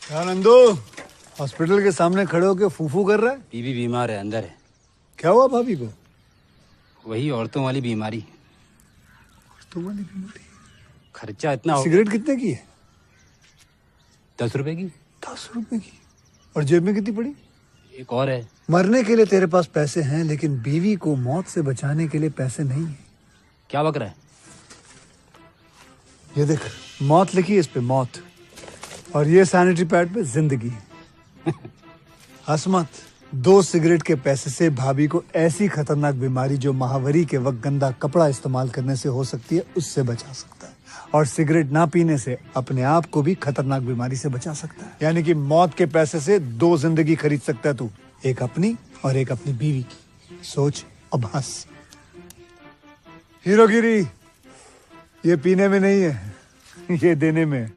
क्या नंदू हॉस्पिटल के सामने खड़े होके फूफू कर रहा है? बीवी बीमार है, अंदर है। क्या हुआ भाभी को? वही औरतों वाली बीमारी। तुम्हारी बीमारी? खर्चा इतना हो। सिगरेट कितने की है? 10 रुपए की। 10 रुपए की? और जेब में कितनी पड़ी? एक और है। मरने के लिए तेरे पास पैसे हैं, लेकिन बीवी को मौत से बचाने के लिए पैसे नहीं है। क्या बक रहा है? ये देख, मौत लिखी है इस पे, मौत। और ये सैनिटरी पैड पे जिंदगी। हंस मत। 2 सिगरेट के पैसे से भाभी को ऐसी खतरनाक बीमारी जो महावरी के वक्त गंदा कपड़ा इस्तेमाल करने से हो सकती है, उससे बचा सकता है। और सिगरेट ना पीने से अपने आप को भी खतरनाक बीमारी से बचा सकता है। यानी कि मौत के पैसे से 2 जिंदगी खरीद सकता है तू, एक अपनी और एक अपनी बीवी की। सोच अब हंस। हीरोगिरी ये पीने में नहीं है, ये देने में है।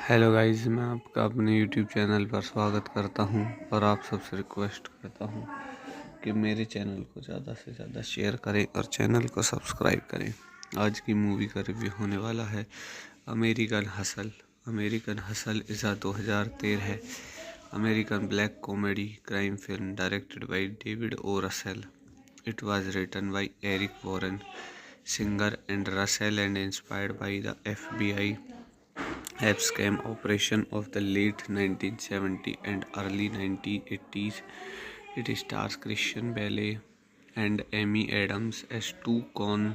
हेलो गाइस, मैं आपका अपने यूट्यूब चैनल पर स्वागत करता हूं और आप सबसे रिक्वेस्ट करता हूं कि मेरे चैनल को ज़्यादा से ज़्यादा शेयर करें और चैनल को सब्सक्राइब करें। आज की मूवी का रिव्यू होने वाला है American hustle. American hustle is a 2013 American black comedy crime film directed by David O Russell. It was written by Eric Warren Singer and Russell and inspired by the FBI scam operation of the late 1970s and early 1980s. It stars Christian Bale and Amy Adams as two con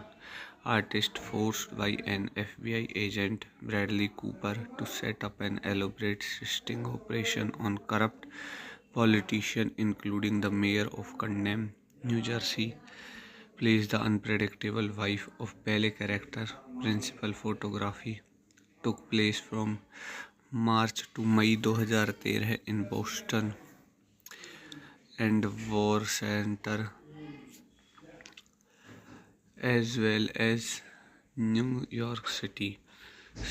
artists forced by an FBI agent, Bradley Cooper, to set up an elaborate sting operation on corrupt politicians, including the mayor of Condom, New Jersey, plays the unpredictable wife of Bale character. Principal photography took place from March to May 2013 in Boston and War Center as well as New York City.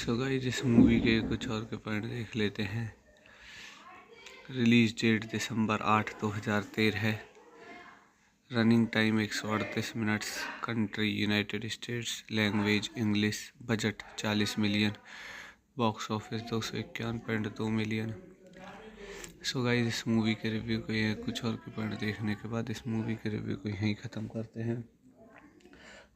So guys, इस movie के कुछ और के point देख लेते हैं. Release date दिसंबर 8, 2013. Running time 138 minutes. Country United States. Language English. Budget 40 million. Box office 251.2 million. So guys, इस movie के रिव्यू को यह कुछ और के पॉइंट देखने के बाद इस मूवी के रिव्यू को यहीं ख़त्म करते हैं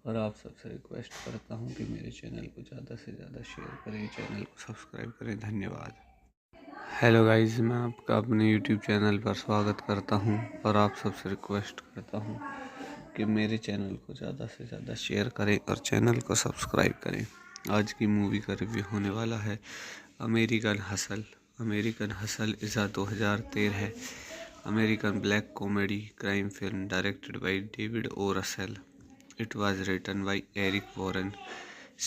और आप सबसे रिक्वेस्ट करता हूं कि मेरे चैनल को ज़्यादा से ज़्यादा शेयर करें, चैनल को सब्सक्राइब करें. धन्यवाद. हेलो गाइस, मैं आपका अपने यूट्यूब चैनल पर स्वागत करता हूं और आप सबसे रिक्वेस्ट करता हूं कि मेरे चैनल को ज़्यादा से ज़्यादा शेयर करें और चैनल को सब्सक्राइब करें. आज की मूवी का रिव्यू होने वाला है American hustle. American hustle is a 2013 American black comedy crime film directed by David O Russell. It was written by Eric Warren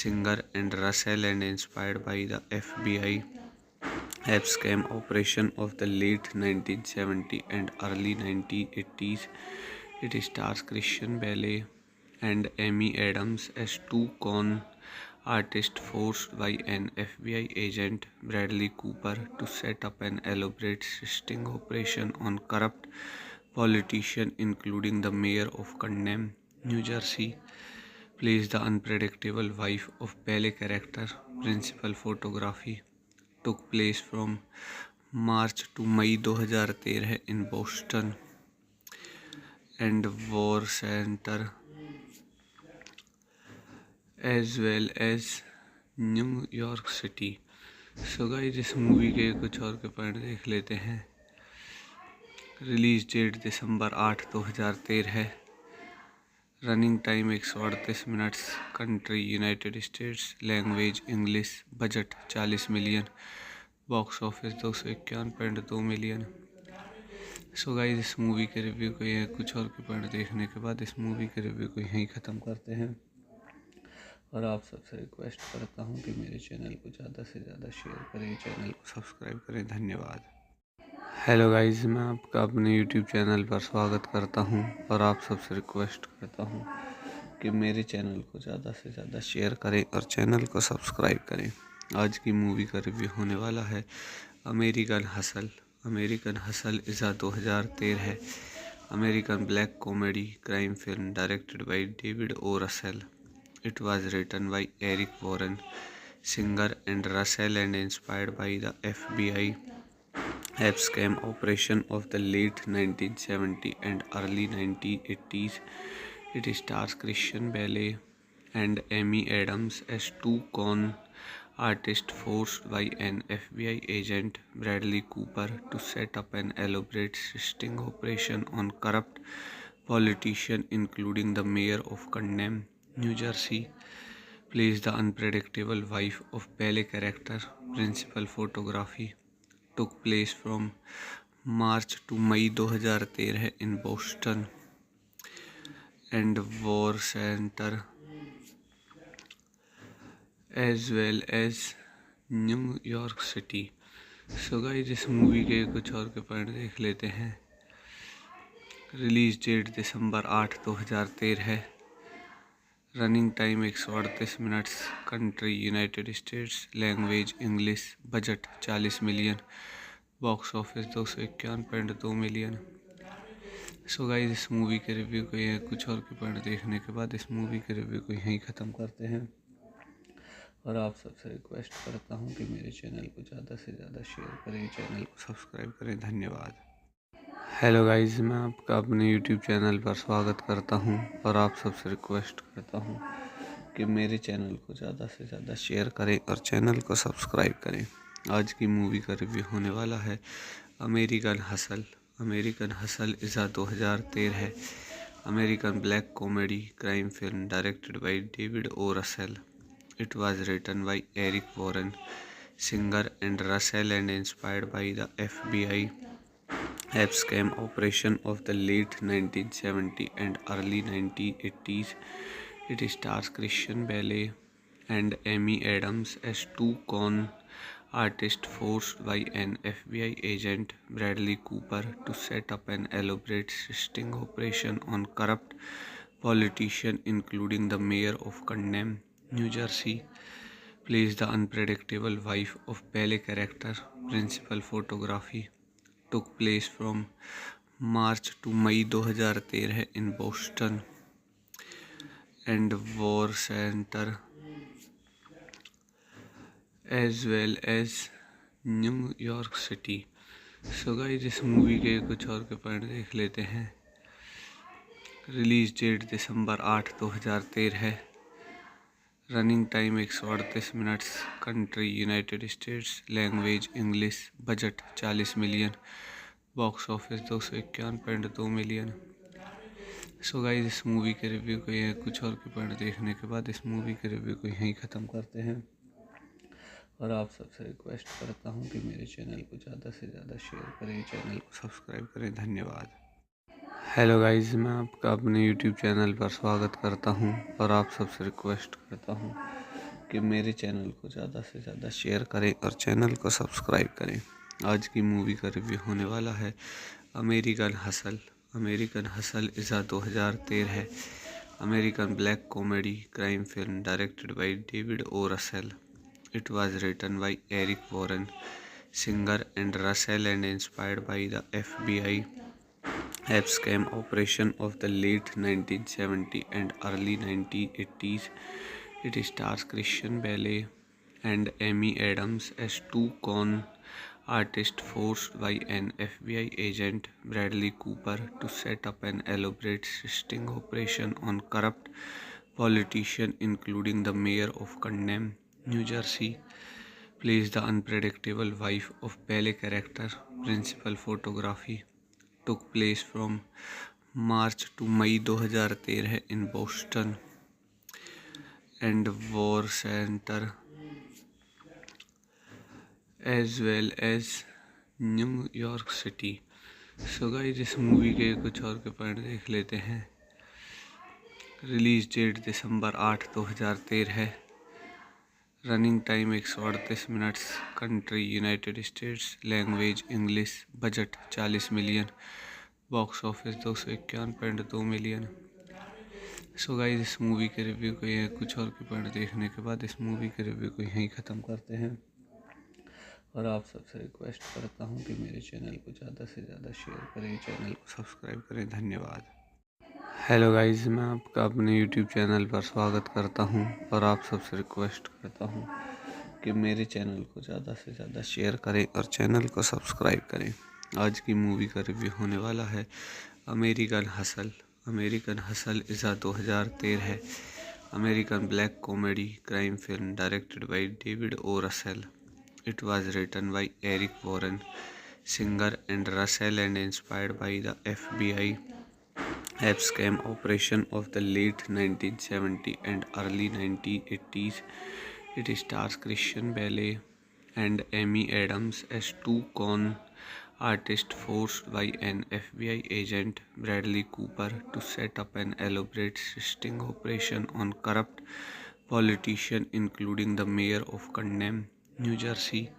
Singer and Russell and inspired by the FBI scam operation of the late 1970s and early 1980s. It stars Christian Bale and Amy Adams as two con artists forced by an FBI agent, Bradley Cooper, to set up an elaborate sting operation on corrupt politicians, including the mayor of Condom, New Jersey, plays the unpredictable wife of Bale character. Principal photography took place from March to May 2013 in Boston and War Center as well as New York City. So guys, इस movie के कुछ और के point देख लेते हैं. Release date दिसंबर 8, 2013. Running time 138 minutes. Country United States. Language English. Budget 40 million. Box office 251.2 million. So guys, इस movie के रिव्यू को यह कुछ और के पॉइंट देखने के बाद इस मूवी के रिव्यू को यहीं ख़त्म करते हैं और आप सबसे रिक्वेस्ट करता हूं कि मेरे चैनल को ज़्यादा से ज़्यादा शेयर करें, चैनल को सब्सक्राइब करें. धन्यवाद. हेलो गाइस, मैं आपका अपने यूट्यूब चैनल पर स्वागत करता हूं और आप सबसे रिक्वेस्ट करता हूं कि मेरे चैनल को ज़्यादा से ज़्यादा शेयर करें और चैनल को सब्सक्राइब करें. आज की मूवी का रिव्यू होने वाला है American hustle. American hustle is a 2013 American black comedy crime film directed by David O Russell. It was written by Eric Warren Singer and Russell and inspired by the FBI scam operation of the late 1970s and early 1980s. It stars Christian Bale and Amy Adams as two con artists forced by an FBI agent, Bradley Cooper, to set up an elaborate sting operation on corrupt politicians, including the mayor of Condom, New Jersey, plays the unpredictable wife of Bale character. Principal photography took place from March to May 2013 in Boston and War Center as well as New York City. So guys, इस movie के कुछ और के point देख लेते हैं. Release date दिसंबर 8, 2013. Running time 138 minutes. Country United States. Language English. Budget 40 million. Box office 251.2 million. So guys, इस movie के रिव्यू को या कुछ और के पॉइंट देखने के बाद इस मूवी के रिव्यू को यहीं ख़त्म करते हैं। और आप सबसे रिक्वेस्ट करता हूँ कि मेरे चैनल को ज़्यादा से ज़्यादा शेयर करें, चैनल को सब्सक्राइब करें। धन्यवाद। हेलो गाइस, मैं आपका अपने यूट्यूब चैनल पर स्वागत करता हूं और आप सबसे रिक्वेस्ट करता हूं कि मेरे चैनल को ज़्यादा से ज़्यादा शेयर करें और चैनल को सब्सक्राइब करें। आज की मूवी का रिव्यू होने वाला है American hustle. American hustle is 2013 है American black comedy crime film directed by David O Russell. It was written by Eric Warren, Singer and Russell and inspired by the FBI scam operation of the late 1970s and early 1980s. It stars Christian Bale and Amy Adams as two con artists forced by an FBI agent, Bradley Cooper, to set up an elaborate sting operation on corrupt politicians, including the mayor of Condom, New Jersey. Plays the unpredictable wife of Bale character. Principal photography took place from March to May 2013 in Boston and War Center as well as New York City. So guys, इस movie के कुछ और के point देख लेते हैं। Release date दिसंबर 8, 2013 है। Running time 138 minutes. Country United States. Language English. Budget 40 million. Box office 251.2 million. So guys, इस मूवी के रिव्यू को या कुछ और के पॉइंट देखने के बाद इस मूवी के रिव्यू को यहीं ख़त्म करते हैं। और आप सबसे रिक्वेस्ट करता हूँ कि मेरे चैनल को ज़्यादा से ज़्यादा शेयर करें, चैनल को सब्सक्राइब करें। धन्यवाद। हेलो गाइस, मैं आपका अपने यूट्यूब चैनल पर स्वागत करता हूं और आप सबसे रिक्वेस्ट करता हूं कि मेरे चैनल को ज़्यादा से ज़्यादा शेयर करें और चैनल को सब्सक्राइब करें। आज की मूवी का रिव्यू होने वाला है American hustle. American hustle is 2013 है American black comedy crime film directed by David O Russell. It was written by Eric Warren, Singer and Russell and inspired by the FBI scam operation of the late 1970s and early 1980s. It stars Christian Bale and Amy Adams as two con artists forced by an FBI agent, Bradley Cooper, to set up an elaborate sting operation on corrupt politicians, including the mayor of Condom, New Jersey. Plays the unpredictable wife of Bale character. Principal photography took place from March to May 2013 in Boston and War Center as well as New York City. So guys, इस movie के कुछ और के point देख लेते हैं। Release date दिसंबर 8, 2013 है। Running time 138 minutes. Country United States. Language English. Budget 40 million. Box office 251.2 million. So guys, इस मूवी के रिव्यू को या कुछ और के पॉइंट देखने के बाद इस मूवी के रिव्यू को यहीं ख़त्म करते हैं। और आप सबसे रिक्वेस्ट करता हूँ कि मेरे चैनल को ज़्यादा से ज़्यादा शेयर करें, चैनल को सब्सक्राइब करें। धन्यवाद। हेलो गाइस, मैं आपका अपने यूट्यूब चैनल पर स्वागत करता हूं और आप सबसे रिक्वेस्ट करता हूं कि मेरे चैनल को ज़्यादा से ज़्यादा शेयर करें और चैनल को सब्सक्राइब करें। आज की मूवी का रिव्यू होने वाला है American hustle. American hustle is 2013 है American black comedy crime film directed by David O Russell. It was written by Eric Warren, Singer and Russell and inspired by the FBI scam operation of the late 1970s and early 1980s. It stars Christian Bale and Amy Adams as two con artists forced by an FBI agent, Bradley Cooper, to set up an elaborate sting operation on corrupt politicians, including the mayor of Condom, New Jersey.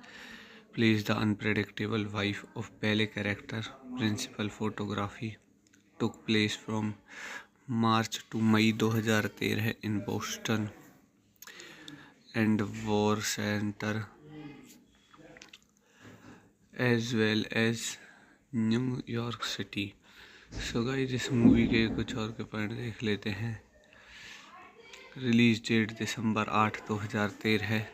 Plays the unpredictable wife of Bale character. Principal photography took place from March to May 2013 in Boston and War Center as well as New York City. So guys इस movie के कुछ और के point देख लेते हैं। Release date दिसंबर 8, 2013।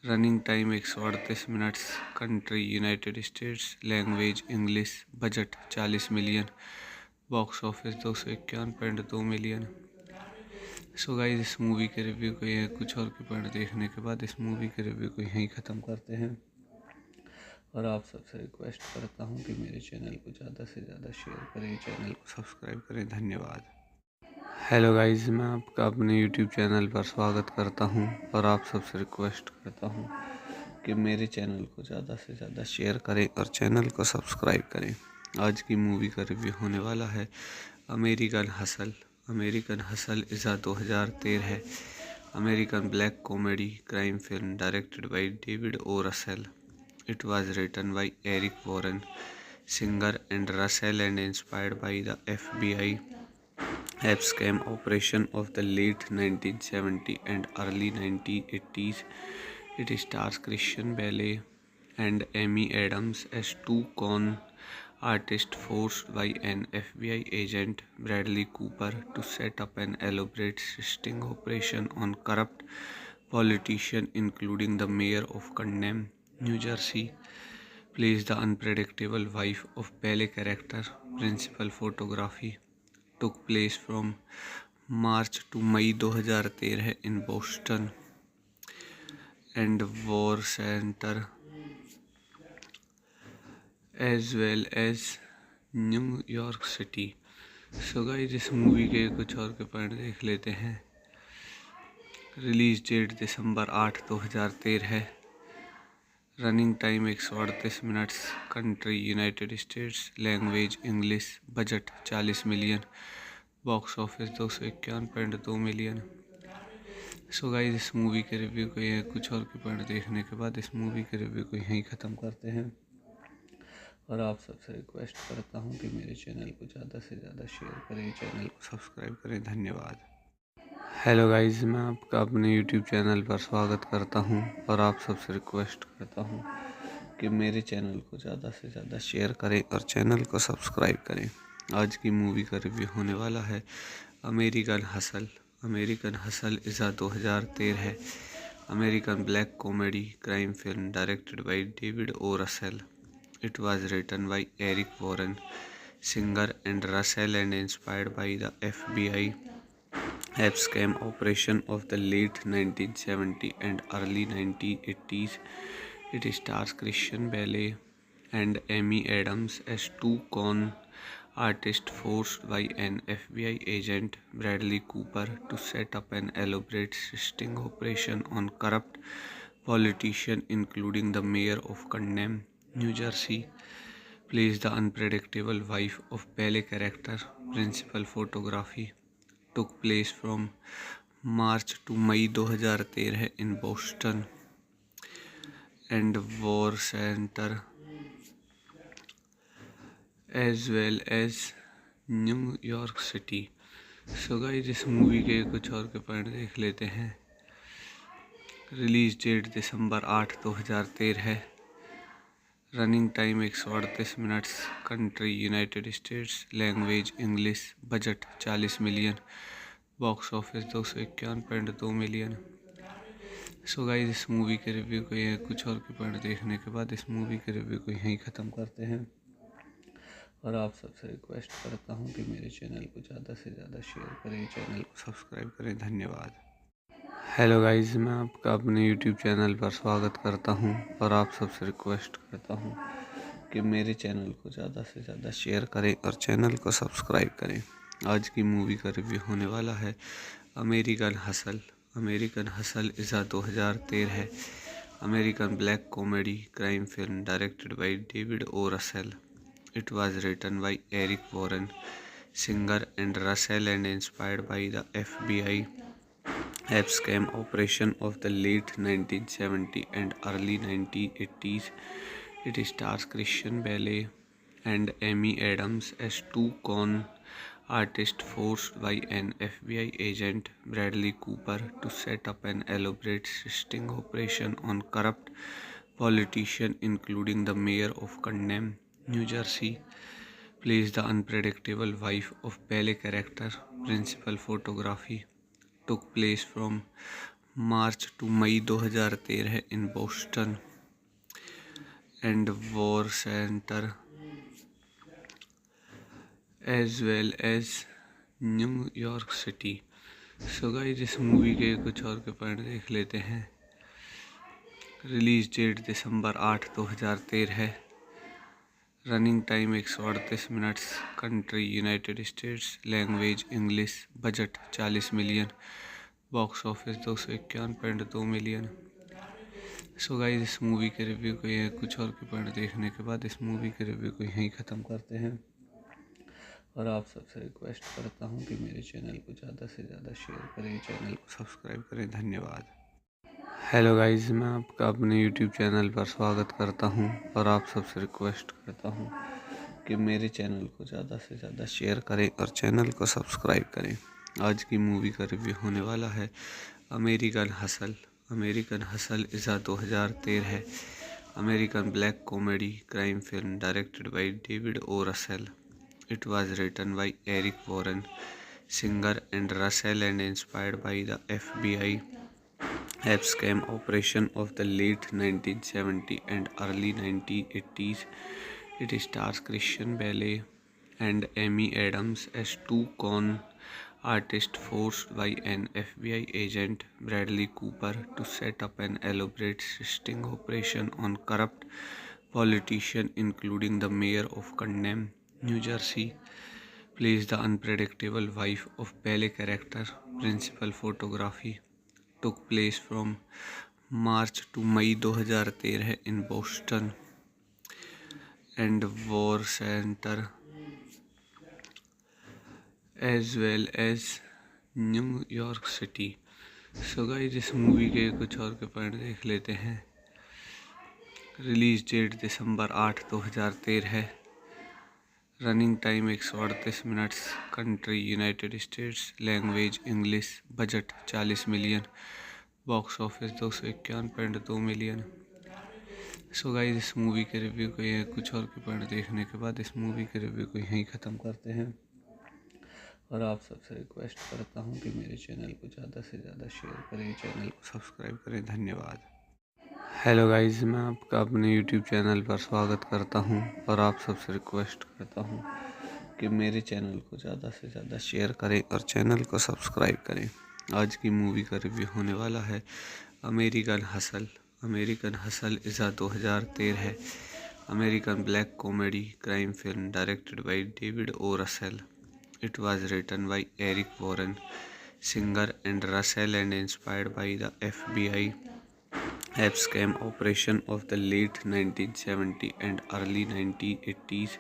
Running time 138 minutes. Country United States. Language English. Budget 40 million. Box office 251.2 million. So guys इस movie के रिव्यू को यह कुछ और के पॉइंट देखने के बाद इस मूवी के रिव्यू को यहीं ख़त्म करते हैं और आप सबसे रिक्वेस्ट करता हूं कि मेरे चैनल को ज़्यादा से ज़्यादा शेयर करें, चैनल को सब्सक्राइब करें। धन्यवाद। हेलो गाइस, मैं आपका अपने यूट्यूब चैनल पर स्वागत करता हूं और आप सबसे रिक्वेस्ट करता हूं कि मेरे चैनल को ज़्यादा से ज़्यादा शेयर करें और चैनल को सब्सक्राइब करें। आज की मूवी का रिव्यू होने वाला है American hustle. American hustle is 2013 American black comedy crime film directed by David O. Russell. It was written by Eric Warren Singer and Russell and inspired by the FBI scam operation of the late 1970s and early 1980s. It stars Christian Bale and Amy Adams as two con artists forced by an FBI agent, Bradley Cooper, to set up an elaborate sting operation on corrupt politicians, including the mayor of Condom, New Jersey. Plays the unpredictable wife of Bale character. Principal photography took place from March to May 2013 in Boston and War Center as well as New York City. So guys इस movie के कुछ और के point देख लेते हैं। Release date दिसंबर 8, 2013। Running time 138 minutes. Country United States. Language English. Budget 40 million. Box office 251.2 million. So guys इस movie के रिव्यू को यह कुछ और के पॉइंट देखने के बाद इस मूवी के रिव्यू को यहीं ख़त्म करते हैं और आप सबसे रिक्वेस्ट करता हूं कि मेरे चैनल को ज़्यादा से ज़्यादा शेयर करें, चैनल को सब्सक्राइब करें। धन्यवाद। हेलो गाइस, मैं आपका अपने यूट्यूब चैनल पर स्वागत करता हूं और आप सबसे रिक्वेस्ट करता हूं कि मेरे चैनल को ज़्यादा से ज़्यादा शेयर करें और चैनल को सब्सक्राइब करें। आज की मूवी का रिव्यू होने वाला है American hustle. American hustle is 2013 American black comedy crime film directed by David O. Russell. It was written by Eric Warren Singer and Russell and inspired by the FBI scam operation of the late 1970s and early 1980s. It stars Christian Bale and Amy Adams as two con artists forced by an FBI agent, Bradley Cooper, to set up an elaborate sting operation on corrupt politicians, including the mayor of Condom, New Jersey. Plays the unpredictable wife of Bale character. Principal photography took place from March to May 2013 in Boston and War Center as well as New York City. So guys इस movie के कुछ और के point देख लेते हैं। Release date दिसंबर 8, 2013। Running time 138 minutes. Country United States. Language English. Budget 40 million. Box office 251.2 million. So guys इस movie के रिव्यू को यह कुछ और के पॉइंट देखने के बाद इस मूवी के रिव्यू को यहीं ख़त्म करते हैं और आप सबसे रिक्वेस्ट करता हूं कि मेरे चैनल को ज़्यादा से ज़्यादा शेयर करें, चैनल को सब्सक्राइब करें। धन्यवाद। हेलो गाइस, मैं आपका अपने यूट्यूब चैनल पर स्वागत करता हूं और आप सबसे रिक्वेस्ट करता हूं कि मेरे चैनल को ज़्यादा से ज़्यादा शेयर करें और चैनल को सब्सक्राइब करें। आज की मूवी का रिव्यू होने वाला है American hustle. American hustle is 2013 American black comedy crime film directed by David O. Russell. It was written by Eric Warren Singer and Russell and inspired by the FBI scam operation of the late 1970s and early 1980s. It stars Christian Bale and Amy Adams as two con artist forced by an FBI agent, Bradley Cooper, to set up an elaborate sting operation on corrupt politicians, including the mayor of Condom, New Jersey, plays the unpredictable wife of ballet character. Principal photography took place from March to May 2013 in Boston and War Center, as well as New York City. So guys, इस movie के कुछ और के point देख लेते हैं। Release date दिसंबर 8, 2013। Running time 138 minutes. Country United States. Language English. Budget 40 million. Box office 251.2 million. So guys, इस movie के रिव्यू को यह कुछ और के पॉइंट देखने के बाद इस मूवी के रिव्यू को यहीं ख़त्म करते हैं और आप सबसे रिक्वेस्ट करता हूं कि मेरे चैनल को ज़्यादा से ज़्यादा शेयर करें, चैनल को सब्सक्राइब करें। धन्यवाद। हेलो गाइस, मैं आपका अपने यूट्यूब चैनल पर स्वागत करता हूं और आप सबसे रिक्वेस्ट करता हूं कि मेरे चैनल को ज़्यादा से ज़्यादा शेयर करें और चैनल को सब्सक्राइब करें। आज की मूवी का रिव्यू होने वाला है American hustle. American hustle is a 2013 American black comedy crime film directed by David O Russell. It was written by Eric Warren Singer and Russell and inspired by the FBI scam operation of the late 1970s and early 1980s. It stars Christian Bale and Amy Adams as two con artists forced by an FBI agent, Bradley Cooper, to set up an elaborate sting operation on corrupt politicians, including the mayor of Condom, New Jersey, plays the unpredictable wife of ballet character. Principal photography took place from March to May 2013 in Boston and War Center, as well as New York City. So guys, इस movie के कुछ और के point देख लेते हैं। Release date दिसंबर 8, 2013। Running time 138 minutes. Country United States. Language English. Budget 40 million. Box office 251.2 million. So guys, इस movie के रिव्यू को यह कुछ और के पॉइंट देखने के बाद इस मूवी के रिव्यू को यहीं ख़त्म करते हैं और आप सबसे रिक्वेस्ट करता हूं कि मेरे चैनल को ज़्यादा से ज़्यादा शेयर करें, चैनल को सब्सक्राइब करें। धन्यवाद। हेलो गाइस, मैं आपका अपने यूट्यूब चैनल पर स्वागत करता हूं और आप सबसे रिक्वेस्ट करता हूं कि मेरे चैनल को ज़्यादा से ज़्यादा शेयर करें और चैनल को सब्सक्राइब करें। आज की मूवी का रिव्यू होने वाला है American hustle. American hustle is a 2013 American black comedy crime film directed by David O Russell. It was written by Eric Warren Singer and Russell and inspired by the FBI scam operation of the late 1970s and early 1980s.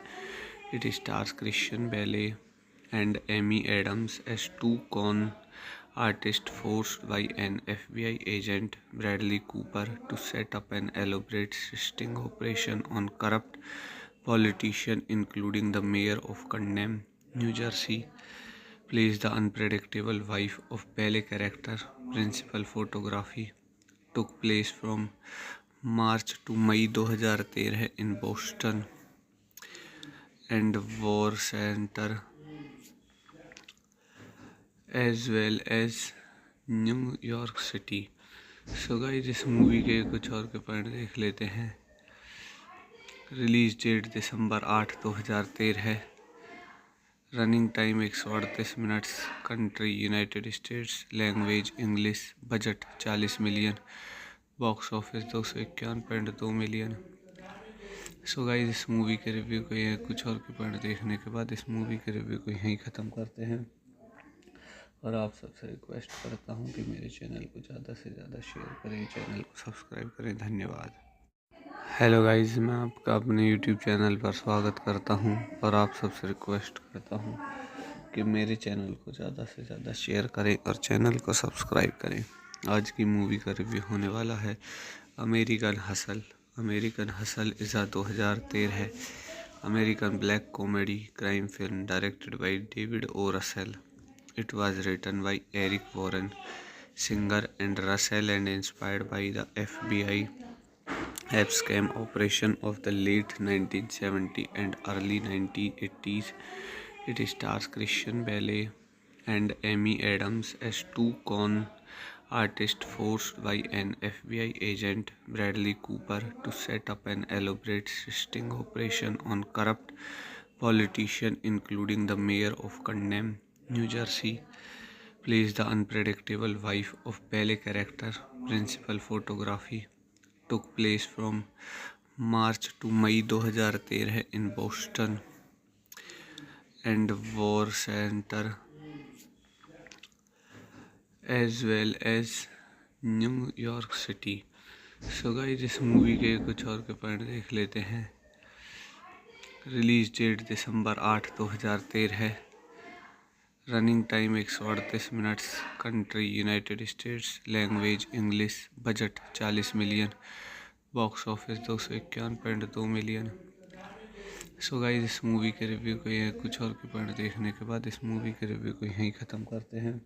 It stars Christian Bale and Amy Adams as two con artists forced by an FBI agent, Bradley Cooper, to set up an elaborate sting operation on corrupt politicians, including the mayor of Condom, New Jersey, plays the unpredictable wife of ballet character. Principal photography took place from March to May 2013 in Boston and War Center, as well as New York City. So guys, इस movie के कुछ और के point देख लेते हैं। Release date दिसंबर 8, 2013। Running time 138 minutes. Country United States. Language English. Budget 40 million. Box office 251.2 million. So guys, इस movie के रिव्यू को यह कुछ और के पॉइंट देखने के बाद इस मूवी के रिव्यू को यहीं ख़त्म करते हैं और आप सबसे रिक्वेस्ट करता हूं कि मेरे चैनल को ज़्यादा से ज़्यादा शेयर करें, चैनल को सब्सक्राइब करें। धन्यवाद। हेलो गाइस, मैं आपका अपने यूट्यूब चैनल पर स्वागत करता हूं और आप सबसे रिक्वेस्ट करता हूं कि मेरे चैनल को ज़्यादा से ज़्यादा शेयर करें और चैनल को सब्सक्राइब करें। आज की मूवी का रिव्यू होने वाला है American hustle. American hustle is a 2013 American black comedy crime film directed by David O. Russell. It was written by Eric Warren, Singer and Russell and inspired by the FBI scam operation of the late 1970s and early 1980s. It stars Christian Bale and Amy Adams as two con artists forced by an FBI agent, Bradley Cooper, to set up an elaborate sting operation on corrupt politicians, including the mayor of Condom, New Jersey. Plays the unpredictable wife of Bale character. Principal photography took place from March to May 2013 in Boston and War Center as well as New York City. So guys इस movie के कुछ और के point देख लेते हैं। Release date दिसंबर 8, 2013। Running time 138 minutes. Country United States. Language English. Budget 40 million. Box office 251.2 million. So guys इस movie के रिव्यू को कुछ और के पॉइंट देखने के बाद इस मूवी के रिव्यू को यहीं ख़त्म करते हैं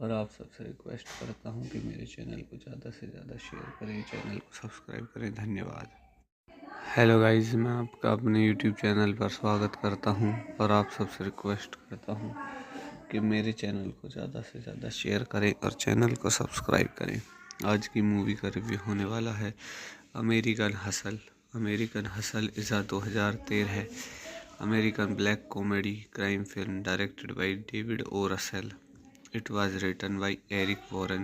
और आप सबसे रिक्वेस्ट करता हूं कि मेरे चैनल को ज़्यादा से ज़्यादा शेयर करें, चैनल को सब्सक्राइब करें। धन्यवाद। हेलो गाइस, मैं आपका अपने यूट्यूब चैनल पर स्वागत करता हूं और आप सबसे रिक्वेस्ट करता हूं कि मेरे चैनल को ज़्यादा से ज़्यादा शेयर करें और चैनल को सब्सक्राइब करें। आज की मूवी का रिव्यू होने वाला है American hustle. American hustle is 2013 American black comedy crime film directed by David O Russell. It was written by Eric Warren,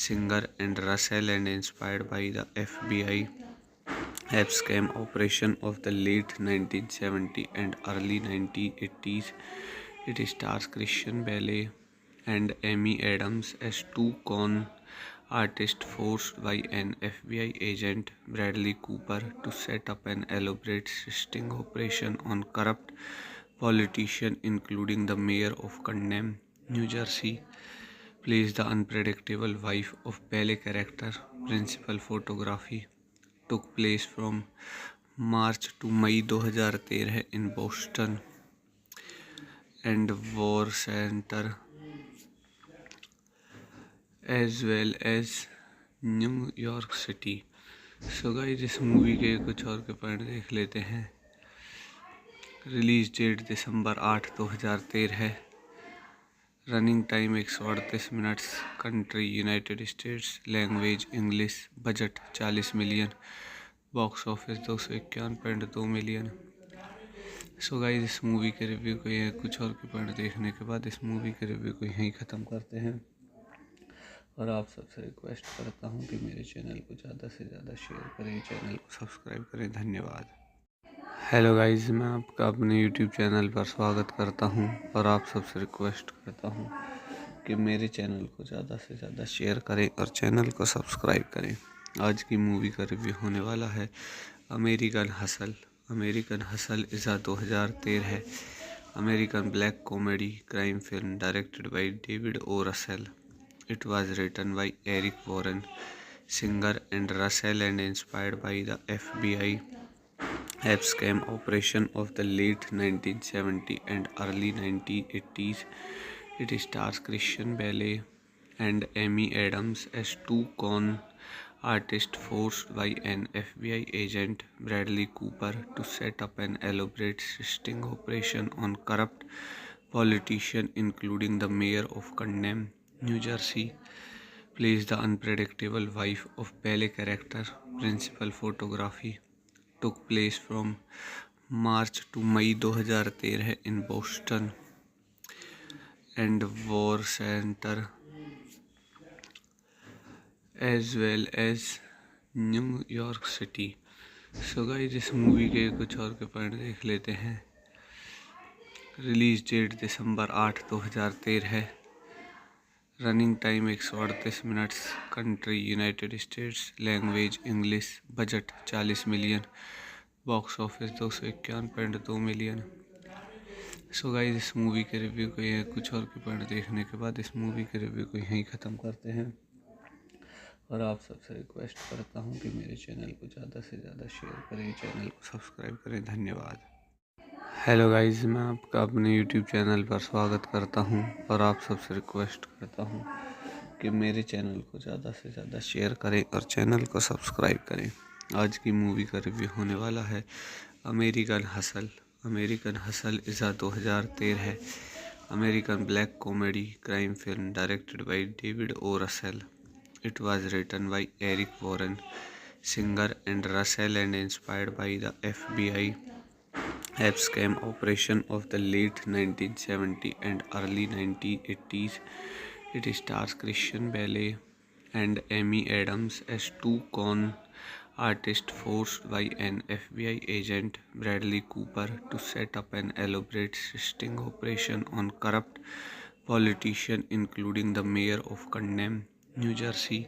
Singer and Russell and inspired by the FBI scam operation of the late 1970s and early 1980s. It stars Christian Bale and Amy Adams as two con artists forced by an FBI agent, Bradley Cooper, to set up an elaborate sting operation on corrupt politicians, including the mayor of Condom, New Jersey. Plays the unpredictable wife of Bale character. Principal photography took place from March to May 2013 in Boston and War Center as well as New York City. So guys इस movie के कुछ और के point देख लेते हैं। Release date दिसंबर 8, 2013। Running time 138 minutes. Country United States. Language English. Budget 40 million. Box office 251.2 million. So guys इस movie के रिव्यू को कुछ और के पॉइंट देखने के बाद इस मूवी के रिव्यू को यहीं ख़त्म करते हैं और आप सबसे रिक्वेस्ट करता हूं कि मेरे चैनल को ज़्यादा से ज़्यादा शेयर करें, चैनल को सब्सक्राइब करें। धन्यवाद। हेलो गाइस, मैं आपका अपने यूट्यूब चैनल पर स्वागत करता हूं और आप सबसे रिक्वेस्ट करता हूं कि मेरे चैनल को ज़्यादा से ज़्यादा शेयर करें और चैनल को सब्सक्राइब करें। आज की मूवी का रिव्यू होने वाला है American hustle. American hustle is 2013 American black comedy crime film directed by David O Russell. It was written by Eric Warren, Singer and Russell and inspired by the FBI scam operation of the late 1970s and early 1980s. It stars Christian Bale and Amy Adams as two con artists forced by an FBI agent, Bradley Cooper, to set up an elaborate sting operation on corrupt politicians, including the mayor of Condom, New Jersey. Plays the unpredictable wife of Bale character. Principal photography took place from March to May 2013 in Boston and War Center as well as New York City. So guys इस movie के कुछ और के point देख लेते हैं। Release date दिसंबर 8, 2013। Running time 138 minutes. Country United States. Language English. Budget 40 million. Box office 251.2 million. So guys इस movie के रिव्यू को कुछ और के पॉइंट देखने के बाद इस मूवी के रिव्यू को यहीं ख़त्म करते हैं और आप सबसे रिक्वेस्ट करता हूँ कि मेरे चैनल को ज़्यादा से ज़्यादा शेयर करें, चैनल को सब्सक्राइब करें। धन्यवाद। हेलो गाइस, मैं आपका अपने यूट्यूब चैनल पर स्वागत करता हूं और आप सबसे रिक्वेस्ट करता हूं कि मेरे चैनल को ज़्यादा से ज़्यादा शेयर करें और चैनल को सब्सक्राइब करें। आज की मूवी का रिव्यू होने वाला है American hustle. American hustle is a 2013 है American black comedy crime film directed by David O Russell. It was written by Eric Warren Singer and Russell and inspired by the FBI scam operation of the late 1970s and early 1980s. It stars Christian Bale and Amy Adams as two con artists forced by an FBI agent, Bradley Cooper, to set up an elaborate sting operation on corrupt politicians, including the mayor of Condom, New Jersey.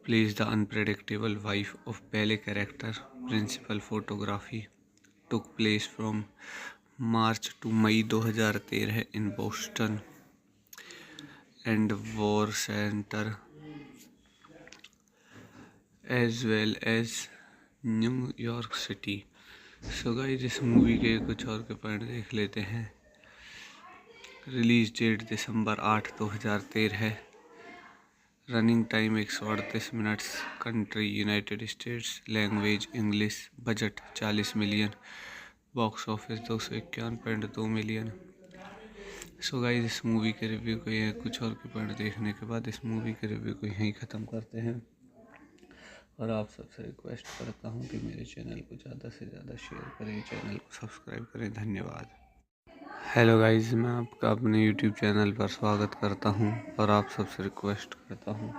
Plays the unpredictable wife of Bale character. Principal photography took place from March to May 2013 in Boston and War Center as well as New York City. So guys, इस movie के कुछ और के point देख लेते हैं. Release date दिसंबर 8, 2013 है. Running time 138 minutes. Country United States. Language English. Budget 40 million. Box office 251.2 million. So guys, इस मूवी के रिव्यू को यह कुछ और के पॉइंट देखने के बाद इस मूवी के रिव्यू को यहीं ख़त्म करते हैं और आप सबसे रिक्वेस्ट करता हूँ कि मेरे चैनल को ज़्यादा से ज़्यादा शेयर करें, चैनल को सब्सक्राइब करें. धन्यवाद. हेलो गाइस, मैं आपका अपने यूट्यूब चैनल पर स्वागत करता हूं और आप सबसे रिक्वेस्ट करता हूं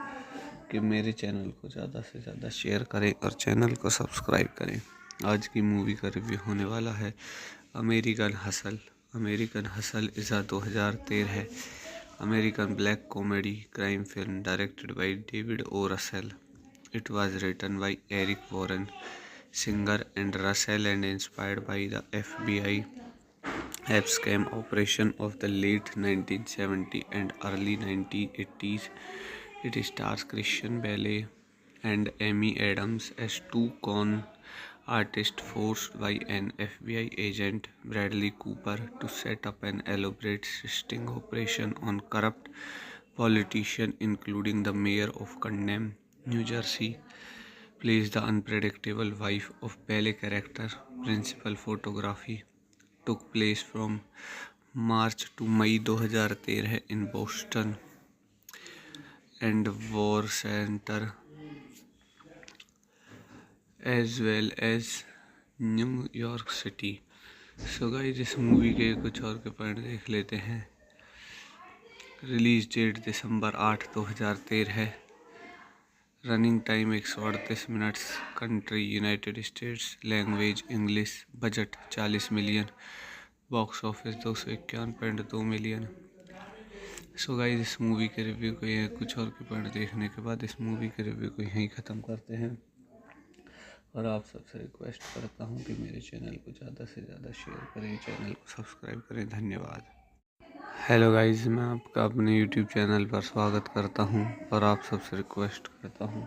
कि मेरे चैनल को ज़्यादा से ज़्यादा शेयर करें और चैनल को सब्सक्राइब करें. आज की मूवी का रिव्यू होने वाला है American hustle. American hustle is a 2013 है American black comedy crime film directed by David O Russell. It was written by Eric Warren Singer and Russell and inspired by the FBI scam operation of the late 1970s and early 1980s. It stars Christian Bale and Amy Adams as two con artists forced by an FBI agent, Bradley Cooper, to set up an elaborate sting operation on corrupt politicians, including the mayor of Condom, New Jersey. Plays the unpredictable wife of Bale character. Principal photography took place from March to May 2013 in Boston and War Center as well as New York City. So guys, इस movie के कुछ और के point देख लेते हैं. Release date दिसंबर 8, 2013 है. Running time 138 minutes. Country United States. Language English. Budget 40 million. Box office 251.2 million. So guys, इस मूवी के रिव्यू को यह कुछ और के पॉइंट देखने के बाद इस मूवी के रिव्यू को यहीं ख़त्म करते हैं और आप सबसे रिक्वेस्ट करता हूँ कि मेरे चैनल को ज़्यादा से ज़्यादा शेयर करें, चैनल को सब्सक्राइब करें. धन्यवाद. हेलो गाइस, मैं आपका अपने यूट्यूब चैनल पर स्वागत करता हूं और आप सबसे रिक्वेस्ट करता हूं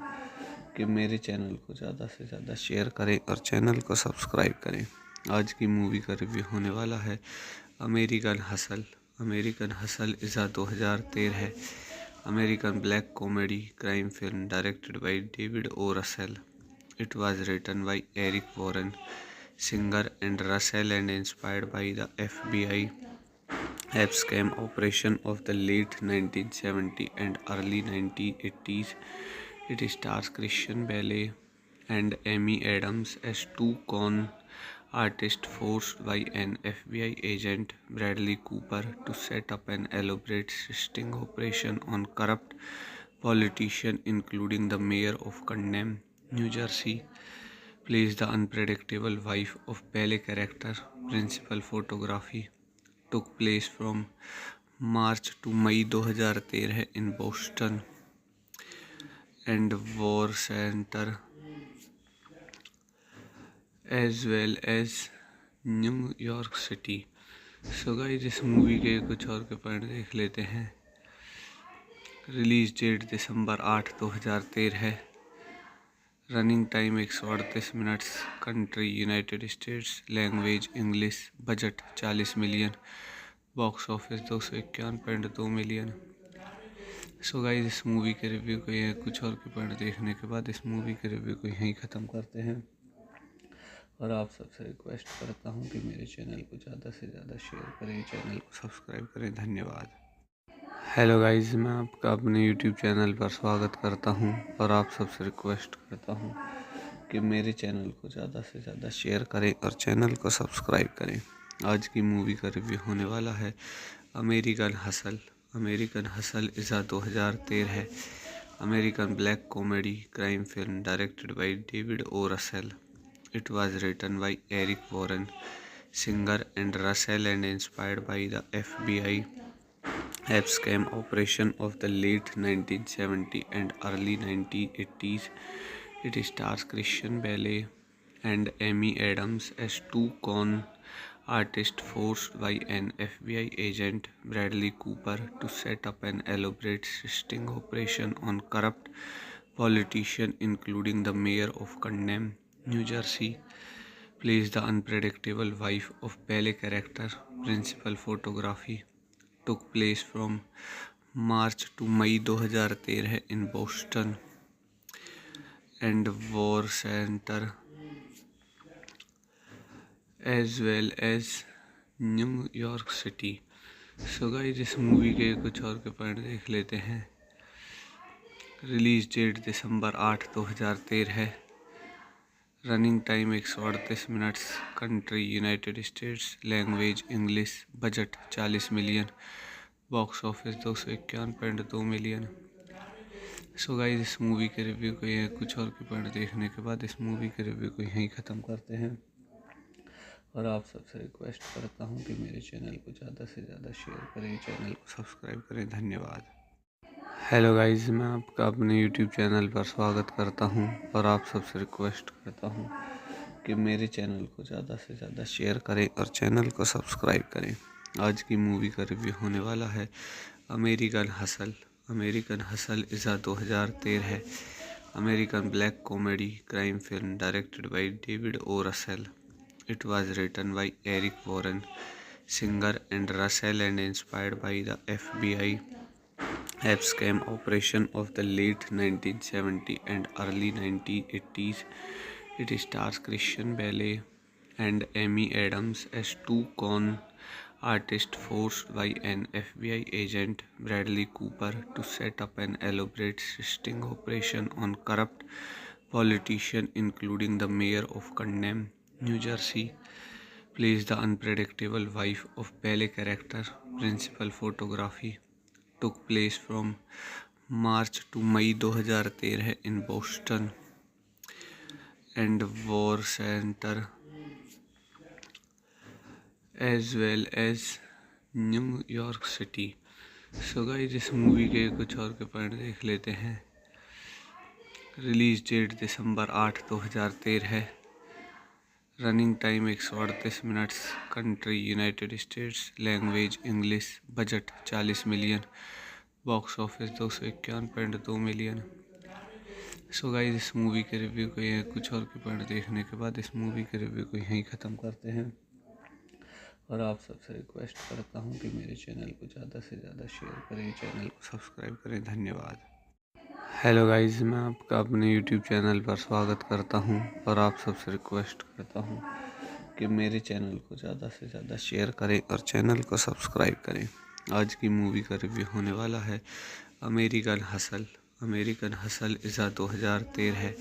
कि मेरे चैनल को ज़्यादा से ज़्यादा शेयर करें और चैनल को सब्सक्राइब करें. आज की मूवी का रिव्यू होने वाला है American hustle. American hustle is a 2013 है American black comedy crime film directed by David O Russell. It was written by Eric Warren Singer and Russell and inspired by the FBI scam operation of the late 1970s and early 1980s. It stars Christian Bale and Amy Adams as two con artists forced by an FBI agent, Bradley Cooper, to set up an elaborate sting operation on corrupt politicians, including the mayor of Condom, New Jersey. Plays the unpredictable wife of Bale character. Principal photography took place from March to May 2013 in Boston and War Center as well as New York City. So guys, इस movie के कुछ और के point देख लेते हैं. Release date दिसंबर 8 2013 है। Running time 138 minutes. Country United States. Language English. Budget 40 million. Box office 251.2 million. So guys, इस मूवी के रिव्यू को यह कुछ और के पॉइंट देखने के बाद इस मूवी के रिव्यू को यहीं ख़त्म करते हैं। और आप सबसे रिक्वेस्ट करता हूँ कि मेरे चैनल को ज़्यादा से ज़्यादा शेयर करें, चैनल को सब्सक्राइब करें। धन्यवाद। हेलो गाइस, मैं आपका अपने यूट्यूब चैनल पर स्वागत करता हूं और आप सबसे रिक्वेस्ट करता हूं कि मेरे चैनल को ज़्यादा से ज़्यादा शेयर करें और चैनल को सब्सक्राइब करें। आज की मूवी का रिव्यू होने वाला है American hustle. American Hustle is a 2013 है। American black comedy crime film directed by David O Russell. It was written by Eric Warren Singer and Russell and inspired by the FBI scam operation of the late 1970s and early 1980s. It stars Christian Bale and Amy Adams as two con artists forced by an FBI agent, Bradley Cooper, to set up an elaborate sting operation on corrupt politicians, including the mayor of Condom, New Jersey. Plays the unpredictable wife of Bale character. Principal photography took place from March to May 2013 in Boston and War Center as well as New York City. So guys, इस movie के कुछ और के point देख लेते हैं। Release date दिसंबर 8 2013 है। Running time 138 minutes. Country United States. Language English. Budget 40 million. Box office 251.2 million. So guys, इस मूवी के रिव्यू को यह कुछ और के पॉइंट देखने के बाद इस मूवी के रिव्यू को यहीं ख़त्म करते हैं। और आप सबसे रिक्वेस्ट करता हूँ कि मेरे चैनल को ज़्यादा से ज़्यादा शेयर करें, चैनल को सब्सक्राइब करें। धन्यवाद। हेलो गाइस, मैं आपका अपने यूट्यूब चैनल पर स्वागत करता हूं और आप सबसे रिक्वेस्ट करता हूं कि मेरे चैनल को ज़्यादा से ज़्यादा शेयर करें और चैनल को सब्सक्राइब करें। आज की मूवी का रिव्यू होने वाला है American hustle. American Hustle is a 2013 है। American black comedy crime film directed by David O Russell. It was written by Eric Warren Singer and Russell and inspired by the FBI scam operation of the late 1970s and early 1980s. It stars Christian Bale and Amy Adams as two con artists forced by an FBI agent, Bradley Cooper, to set up an elaborate sting operation on corrupt politicians, including the mayor of Condom, New Jersey. Plays the unpredictable wife of Bale character. Principal photography took place from March to May 2013 in Boston and War Center as well as New York City. So guys, इस movie के कुछ और के point देख लेते हैं। Release date दिसंबर 8 2013 है। Running time 138 minutes. Country United States. Language English. Budget 40 million. Box office 251.2 million. So guys, इस मूवी के रिव्यू को यह कुछ और के पॉइंट देखने के बाद इस मूवी के रिव्यू को यहीं ख़त्म करते हैं। और आप सबसे रिक्वेस्ट करता हूँ कि मेरे चैनल को ज़्यादा से ज़्यादा शेयर करें, चैनल को सब्सक्राइब करें। धन्यवाद। हेलो गाइस, मैं आपका अपने यूट्यूब चैनल पर स्वागत करता हूं और आप सबसे रिक्वेस्ट करता हूं कि मेरे चैनल को ज़्यादा से ज़्यादा शेयर करें और चैनल को सब्सक्राइब करें। आज की मूवी का रिव्यू होने वाला है American hustle. American Hustle is a 2013 है।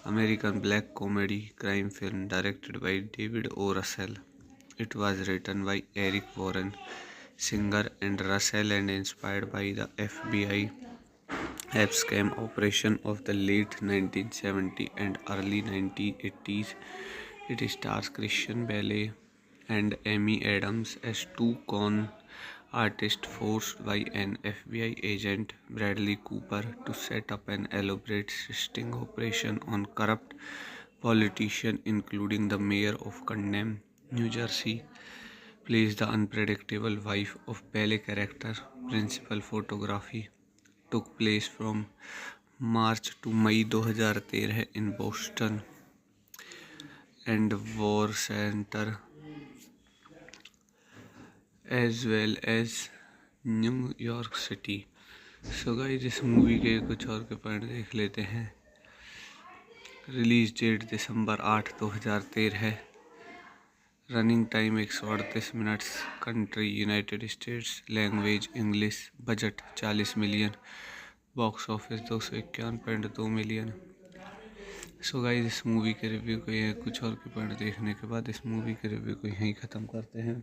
American black comedy crime film directed by David O Russell. It was written by Eric Warren Singer and Russell and inspired by the FBI scam operation of the late 1970s and early 1980s. It stars Christian Bale and Amy Adams as two con artists forced by an FBI agent, Bradley Cooper, to set up an elaborate sting operation on corrupt politicians, including the mayor of Condom, New Jersey. Plays the unpredictable wife of Bale character. Principal photography took place from March to May 2013 in Boston and War Center as well as New York City. So guys इस movie के कुछ और के point देख लेते हैं। Release date दिसंबर 8 2013। Running time 138 minutes. Country United States. Language English. Budget 40 million. Box office 251.2 million. So guys इस movie के रिव्यू को यह कुछ और के पॉइंट देखने के बाद इस मूवी के रिव्यू को यहीं ख़त्म करते हैं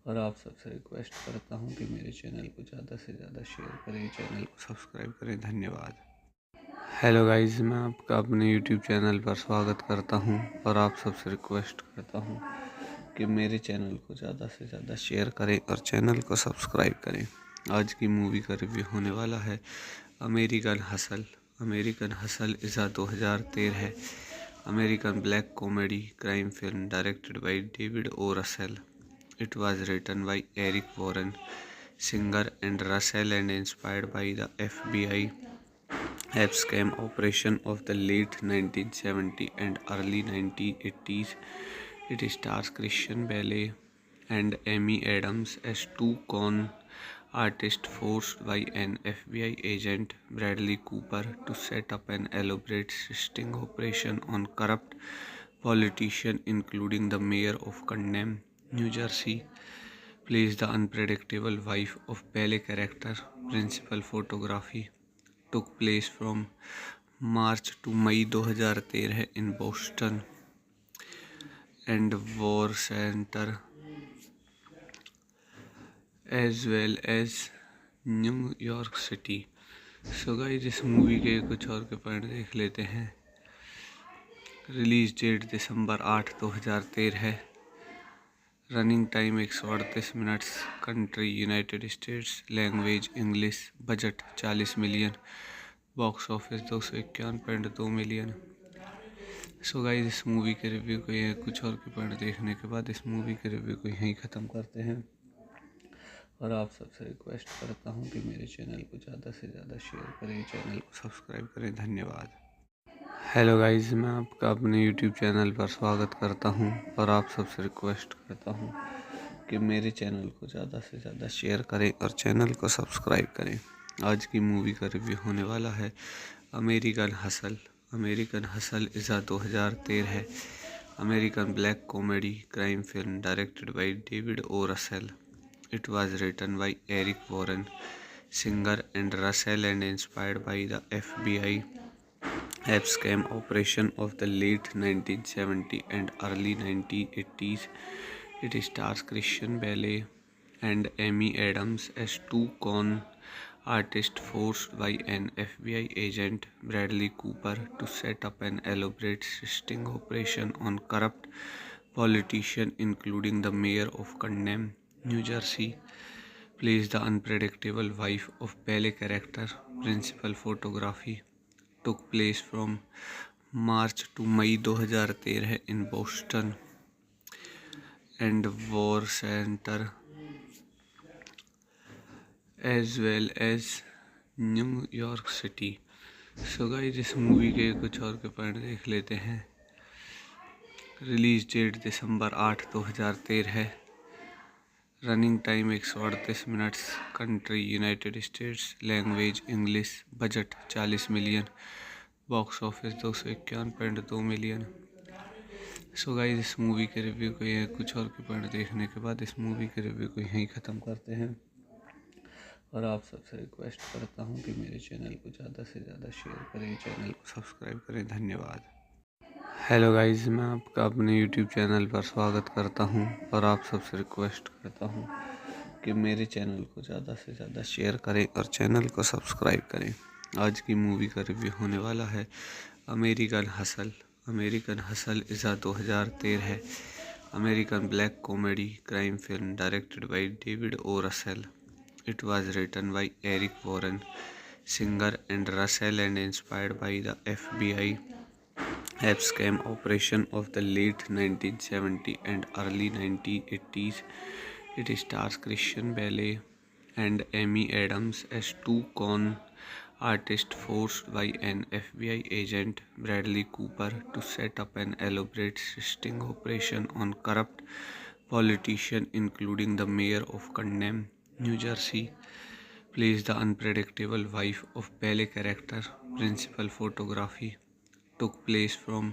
और आप सबसे रिक्वेस्ट करता हूं कि मेरे चैनल को ज़्यादा से ज़्यादा शेयर करें, चैनल को सब्सक्राइब करें। धन्यवाद। हेलो गाइस, मैं आपका अपने यूट्यूब चैनल पर स्वागत करता हूं और आप सबसे रिक्वेस्ट करता हूं कि मेरे चैनल को ज़्यादा से ज़्यादा शेयर करें और चैनल को सब्सक्राइब करें। आज की मूवी का रिव्यू होने वाला है American hustle. American hustle is a 2013 है American black comedy crime film directed by David O Russell. It was written by Eric Warren, Singer and Russell and inspired by the FBI scam operation of the late 1970s and early 1980s. It stars Christian Bale and Amy Adams as two con artists forced by an FBI agent, Bradley Cooper, to set up an elaborate sting operation on corrupt politicians, including the mayor of Condom, New Jersey, plays the unpredictable wife of Bale character. Principal photography took place from March to May 2013 in Boston and War Center as well as New York City. So guys इस movie के कुछ और के point देख लेते हैं। Release date दिसंबर 8 2013। Running time 138 minutes. Country United States. Language English. Budget 40 million. Box office 251.2 million. So guys इस movie के रिव्यू को यह कुछ और के पॉइंट देखने के बाद इस मूवी के रिव्यू को यहीं ख़त्म करते हैं और आप सबसे रिक्वेस्ट करता हूं कि मेरे चैनल को ज़्यादा से ज़्यादा शेयर करें, चैनल को सब्सक्राइब करें। धन्यवाद। हेलो गाइस, मैं आपका अपने यूट्यूब चैनल पर स्वागत करता हूं और आप सबसे रिक्वेस्ट करता हूं कि मेरे चैनल को ज़्यादा से ज़्यादा शेयर करें और चैनल को सब्सक्राइब करें। आज की मूवी का रिव्यू होने वाला है American hustle. American hustle is a 2013 है American black comedy crime film directed by David O Russell. It was written by Eric Warren, Singer and Russell and inspired by the FBI scam operation of the late 1970s and early 1980s. It stars Christian Bale and Amy Adams as two con artists forced by an FBI agent, Bradley Cooper, to set up an elaborate sting operation on corrupt politicians, including the mayor of Condom, New Jersey, plays the unpredictable wife of Bale character. Principal photography took place from March to May 2013 in Boston and War Center as well as New York City. So guys इस movie के कुछ और के point देख लेते हैं। Release date दिसंबर 8 2013। Running time 138 minutes. Country United States. Language English. Budget 40 million. Box office 251.2 million. So guys इस movie के रिव्यू को यह कुछ और के पॉइंट देखने के बाद इस मूवी के रिव्यू को यहीं ख़त्म करते हैं और आप सबसे रिक्वेस्ट करता हूं कि मेरे चैनल को ज़्यादा से ज़्यादा शेयर करें, चैनल को सब्सक्राइब करें। धन्यवाद। हेलो गाइस, मैं आपका अपने यूट्यूब चैनल पर स्वागत करता हूं और आप सबसे रिक्वेस्ट करता हूं कि मेरे चैनल को ज़्यादा से ज़्यादा शेयर करें और चैनल को सब्सक्राइब करें। आज की मूवी का रिव्यू होने वाला है American hustle. American hustle is a 2013 है American black comedy crime film directed by David O Russell. It was written by Eric Warren, Singer and Russell and inspired by the FBI scam operation of the late 1970s and early 1980s. It stars Christian Bale and Amy Adams as two con artists forced by an FBI agent, Bradley Cooper, to set up an elaborate sting operation on corrupt politicians, including the mayor of Condom, New Jersey, plays the unpredictable wife of ballet character. Principal photography took place from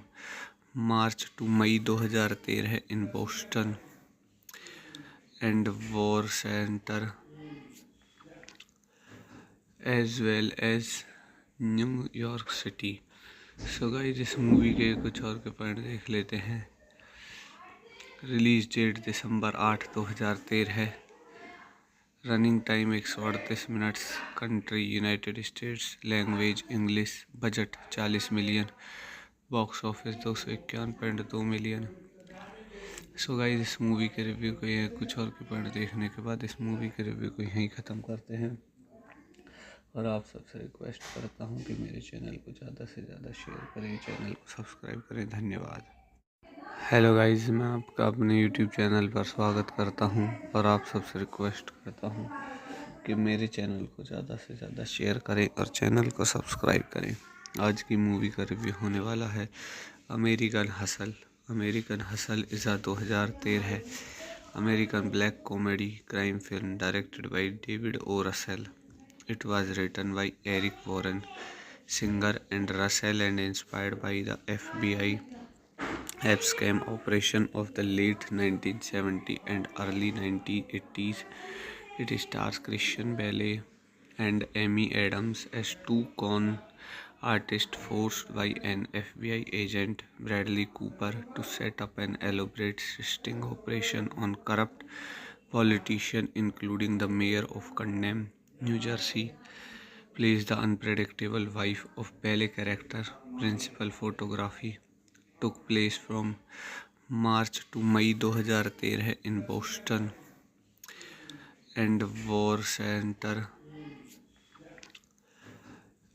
March to May 2013 in Boston and War Center as well as New York City. So guys इस movie के कुछ और के point देख लेते हैं। Release date दिसंबर 8, 2013 है। Running time 138 minutes. Country United States. Language English. Budget 40 million. Box office 251.2 million. So guys इस मूवी के रिव्यू को कुछ और के पॉइंट देखने के बाद इस मूवी के रिव्यू को यहीं ख़त्म करते हैं और आप सबसे रिक्वेस्ट करता हूं कि मेरे चैनल को ज़्यादा से ज़्यादा शेयर करें, चैनल को सब्सक्राइब करें। धन्यवाद। हेलो गाइस, मैं आपका अपने यूट्यूब चैनल पर स्वागत करता हूं और आप सबसे रिक्वेस्ट करता हूं कि मेरे चैनल को ज़्यादा से ज़्यादा शेयर करें और चैनल को सब्सक्राइब करें। आज की मूवी का रिव्यू होने वाला है American hustle. American Hustle is a 2013 है। American black comedy crime film directed by David O Russell. It was written by Eric Warren Singer and Russell and inspired by the FBI scam operation of the late 1970s and early 1980s. It stars Christian Bale and Amy Adams as two con artists forced by an FBI agent, Bradley Cooper, to set up an elaborate sting operation on corrupt politicians, including the mayor of Condom, New Jersey, plays the unpredictable wife of ballet character. Principal photography took place from March to May 2013 in Boston and War Center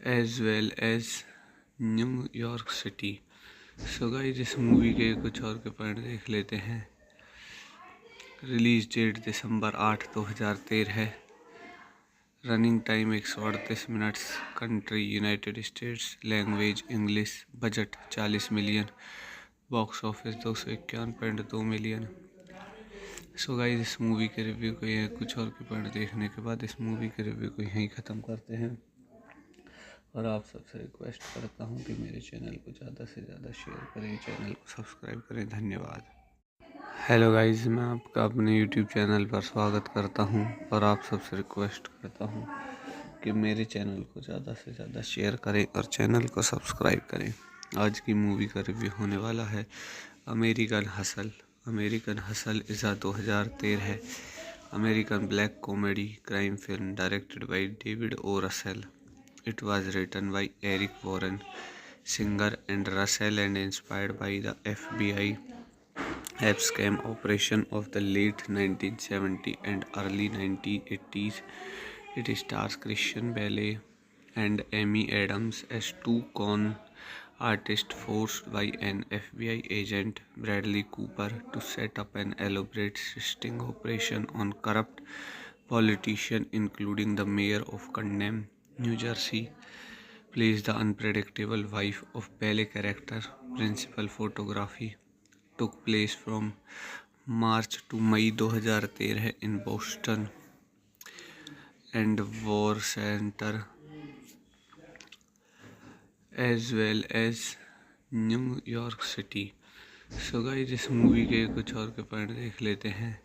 as well as New York City. So guys इस movie के कुछ और के point देख लेते हैं। Release date दिसंबर 8, 2013 है। Running time 138 minutes. Country United States. Language English. Budget 40 million. Box office 251.2 million. So guys इस मूवी के रिव्यू को कुछ और के पॉइंट देखने के बाद इस मूवी के रिव्यू को यहीं ख़त्म करते हैं और आप सबसे रिक्वेस्ट करता हूं कि मेरे चैनल को ज़्यादा से ज़्यादा शेयर करें, चैनल को सब्सक्राइब करें। धन्यवाद। हेलो गाइस, मैं आपका अपने यूट्यूब चैनल पर स्वागत करता हूं और आप सबसे रिक्वेस्ट करता हूं कि मेरे चैनल को ज़्यादा से ज़्यादा शेयर करें और चैनल को सब्सक्राइब करें। आज की मूवी का रिव्यू होने वाला है American hustle. American Hustle is a 2013 है। American black comedy crime film directed by David O Russell. It was written by Eric Warren Singer and Russell and inspired by the FBI scam operation of the late 1970s and early 1980s. It stars Christian Bale and Amy Adams as two con artists forced by an FBI agent, Bradley Cooper, to set up an elaborate sting operation on corrupt politicians, including the mayor of Condom, New Jersey, plays the unpredictable wife of ballet character. Principal photography took place from March to May 2013 in Boston and War Center as well as New York City. So guys इस movie के कुछ और के point देख लेते हैं।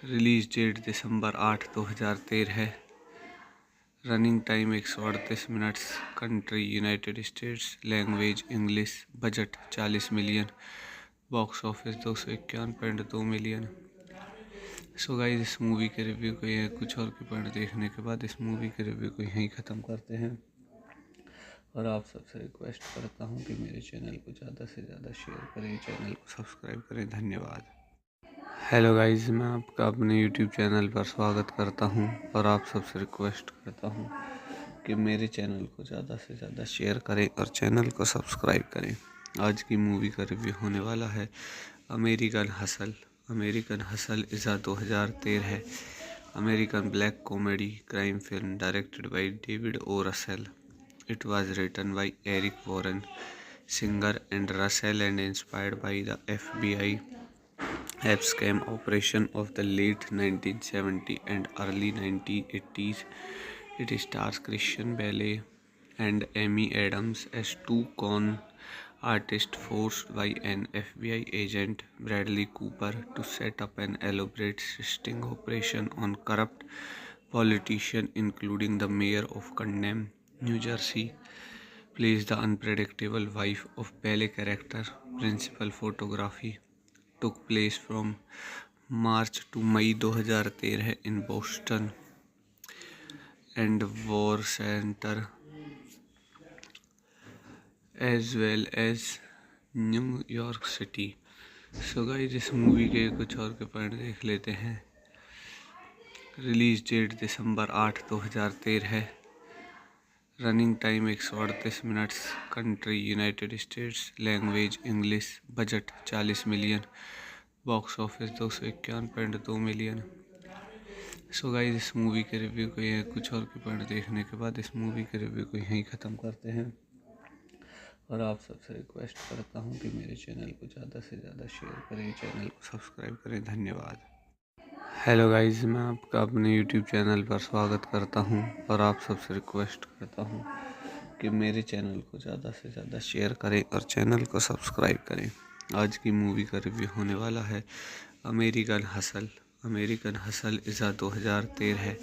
Release date दिसंबर 8, 2013 है। Running time 138 minutes. Country United States. Language English. Budget 40 million. Box office 251.2 million. So guys इस मूवी के रिव्यू को कुछ और के पॉइंट देखने के बाद इस मूवी के रिव्यू को यहीं ख़त्म करते हैं और आप सबसे रिक्वेस्ट करता हूं कि मेरे चैनल को ज़्यादा से ज़्यादा शेयर करें, चैनल को सब्सक्राइब करें। धन्यवाद। हेलो गाइस, मैं आपका अपने यूट्यूब चैनल पर स्वागत करता हूं और आप सबसे रिक्वेस्ट करता हूं कि मेरे चैनल को ज़्यादा से ज़्यादा शेयर करें और चैनल को सब्सक्राइब करें। आज की मूवी का रिव्यू होने वाला है American hustle. American Hustle is a 2013 है। American black comedy crime film directed by David O. Russell. It was written by Eric Warren, Singer and Russell and inspired by the FBI scam operation of the late 1970s and early 1980s. It stars Christian Bale and Amy Adams as two con artists forced by an FBI agent, Bradley Cooper, to set up an elaborate sting operation on corrupt politicians, including the mayor of Condom, New Jersey. Plays the unpredictable wife of Bale character. Principal photography took place from March to May 2013 in Boston and War Center as well as New York City. So guys इस movie के कुछ और के point देख लेते हैं। Release date दिसंबर 8, 2013 है। Running time 138 minutes. Country United States. Language English. Budget 40 million. Box office 251.2 million. So guys इस मूवी के रिव्यू को ये कुछ और के पॉइंट देखने के बाद इस मूवी के रिव्यू को यहीं ख़त्म करते हैं और आप सबसे रिक्वेस्ट करता हूँ कि मेरे चैनल को ज़्यादा से ज़्यादा शेयर करें, चैनल को सब्सक्राइब करें। धन्यवाद। हेलो गाइस, मैं आपका अपने यूट्यूब चैनल पर स्वागत करता हूं और आप सबसे रिक्वेस्ट करता हूं कि मेरे चैनल को ज़्यादा से ज़्यादा शेयर करें और चैनल को सब्सक्राइब करें। आज की मूवी का रिव्यू होने वाला है American hustle. American hustle is 2013 है।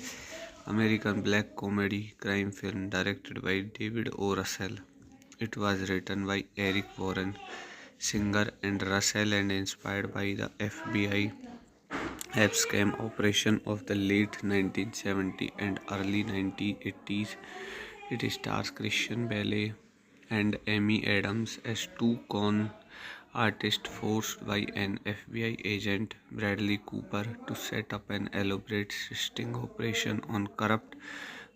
American black comedy crime film directed by David O Russell. It was written by Eric Warren, Singer and Russell and inspired by the FBI scam operation of the late 1970s and early 1980s. It stars Christian Bale and Amy Adams as two con artists forced by an FBI agent, Bradley Cooper, to set up an elaborate sting operation on corrupt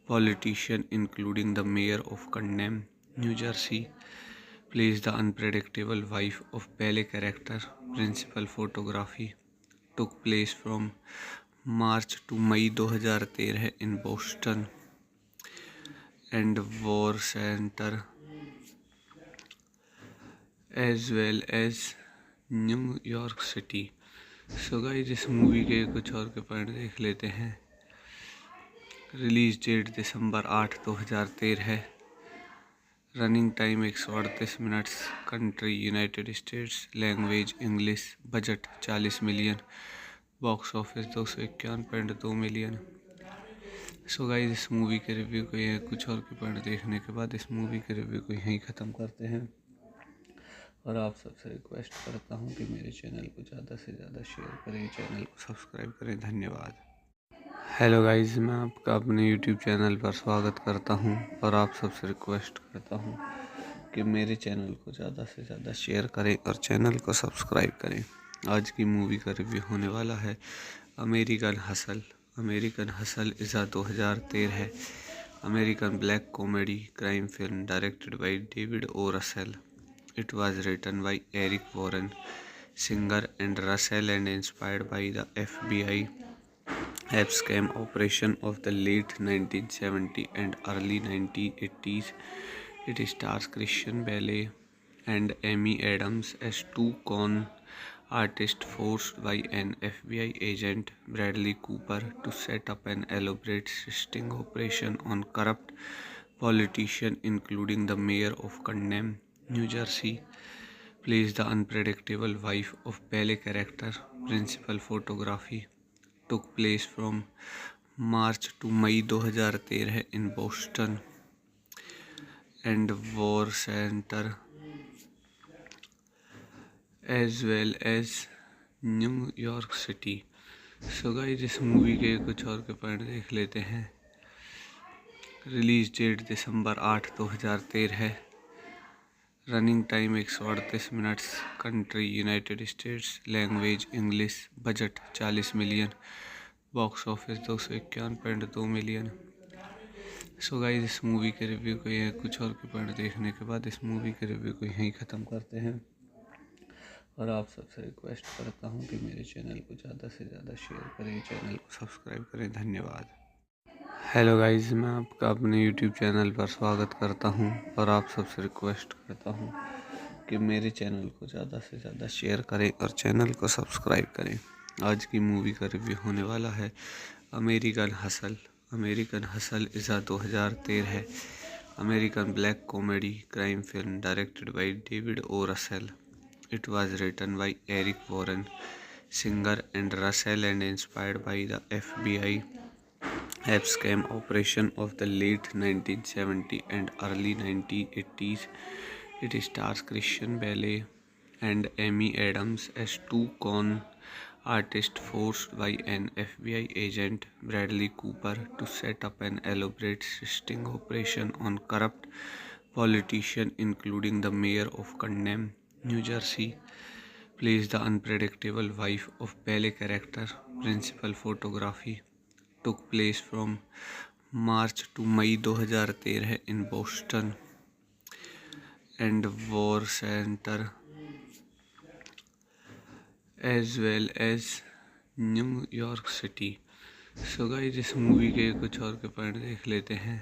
politicians, including the mayor of Condom, New Jersey. Plays the unpredictable wife of Bale character. Principal photography took place from March to May 2013 in Boston and War Center as well as New York City. So guys इस movie के कुछ और के point देख लेते हैं। Release date दिसंबर 8, 2013 है। Running time 138 minutes. Country United States. Language English. Budget 40 million. Box office 251.2 million. So guys इस मूवी के रिव्यू को ये कुछ और के पॉइंट देखने के बाद इस मूवी के रिव्यू को यहीं ख़त्म करते हैं और आप सबसे रिक्वेस्ट करता हूँ कि मेरे चैनल को ज़्यादा से ज़्यादा शेयर करें, चैनल को सब्सक्राइब करें। धन्यवाद। हेलो गाइस, मैं आपका अपने यूट्यूब चैनल पर स्वागत करता हूं और आप सबसे रिक्वेस्ट करता हूं कि मेरे चैनल को ज़्यादा से ज़्यादा शेयर करें और चैनल को सब्सक्राइब करें। आज की मूवी का रिव्यू होने वाला है American hustle. American hustle is 2013 है। American black comedy crime film directed by David O Russell. It was written by Eric Warren, Singer and Russell and inspired by the FBI scam operation of the late 1970s and early 1980s. It stars Christian Bale and Amy Adams as two con artists forced by an FBI agent, Bradley Cooper, to set up an elaborate sting operation on corrupt politicians, including the mayor of Condom, New Jersey. Plays the unpredictable wife of Bale character. Principal photography took place from March to May 2013 in Boston and War Center as well as New York City. So guys इस movie के कुछ और के point देख लेते हैं। Release date दिसंबर 8, 2013 है। Running time 138 minutes. Country United States. Language English. Budget 40 million. Box office 251.2 million. So guys इस मूवी के रिव्यू को ये कुछ और के पॉइंट देखने के बाद इस मूवी के रिव्यू को यहीं ख़त्म करते हैं और आप सबसे रिक्वेस्ट करता हूँ कि मेरे चैनल को ज़्यादा से ज़्यादा शेयर करें, चैनल को सब्सक्राइब करें। धन्यवाद। हेलो गाइस, मैं आपका अपने यूट्यूब चैनल पर स्वागत करता हूं और आप सबसे रिक्वेस्ट करता हूं कि मेरे चैनल को ज़्यादा से ज़्यादा शेयर करें और चैनल को सब्सक्राइब करें। आज की मूवी का रिव्यू होने वाला है American hustle. American hustle is 2013 है American black comedy crime film directed by David O Russell. It was written by Eric Warren Singer and Russell and inspired by the FBI scam operation of the late 1970s and early 1980s. It stars Christian Bale and Amy Adams as two con artists forced by an FBI agent, Bradley Cooper, to set up an elaborate sting operation on corrupt politicians, including the mayor of Condom, New Jersey. Plays the unpredictable wife of Bale character. Principal photography took place from March to May 2013 in Boston and War Center as well as New York City. So guys, इस movie के कुछ और के point देख लेते हैं.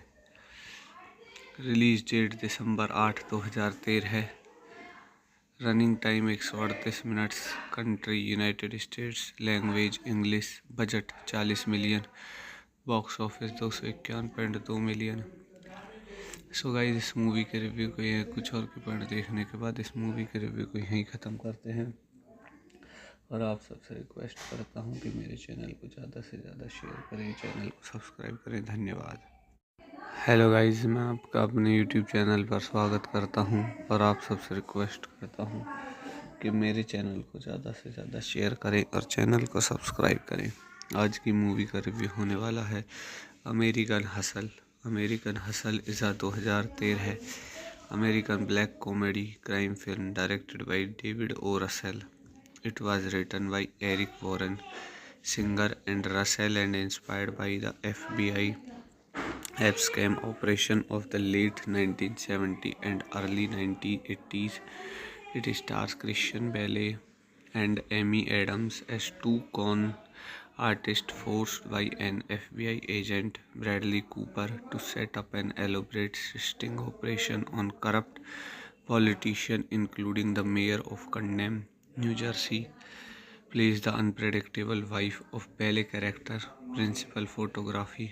Release date दिसंबर 8, 2013 है. Running time 138 minutes. Country United States. Language English. Budget 40 million. Box office 251.2 million. So guys, इस मूवी के रिव्यू को यह कुछ और के पॉइंट देखने के बाद इस मूवी के रिव्यू को यहीं ख़त्म करते हैं और आप सबसे रिक्वेस्ट करता हूँ कि मेरे चैनल को ज़्यादा से ज़्यादा शेयर करें, चैनल को सब्सक्राइब करें. धन्यवाद. हेलो गाइस, मैं आपका अपने यूट्यूब चैनल पर स्वागत करता हूं और आप सबसे रिक्वेस्ट करता हूं कि मेरे चैनल को ज़्यादा से ज़्यादा शेयर करें और चैनल को सब्सक्राइब करें. आज की मूवी का रिव्यू होने वाला है American hustle. American hustle is 2013 है American black comedy crime film directed by David O Russell. It was written by Eric Warren Singer and Russell and inspired by the FBI scam operation of the late 1970s and early 1980s. It stars Christian Bale and Amy Adams as two con artists forced by an FBI agent, Bradley Cooper, to set up an elaborate sting operation on corrupt politicians, including the mayor of Condom, New Jersey. Plays the unpredictable wife of Bale character. Principal photography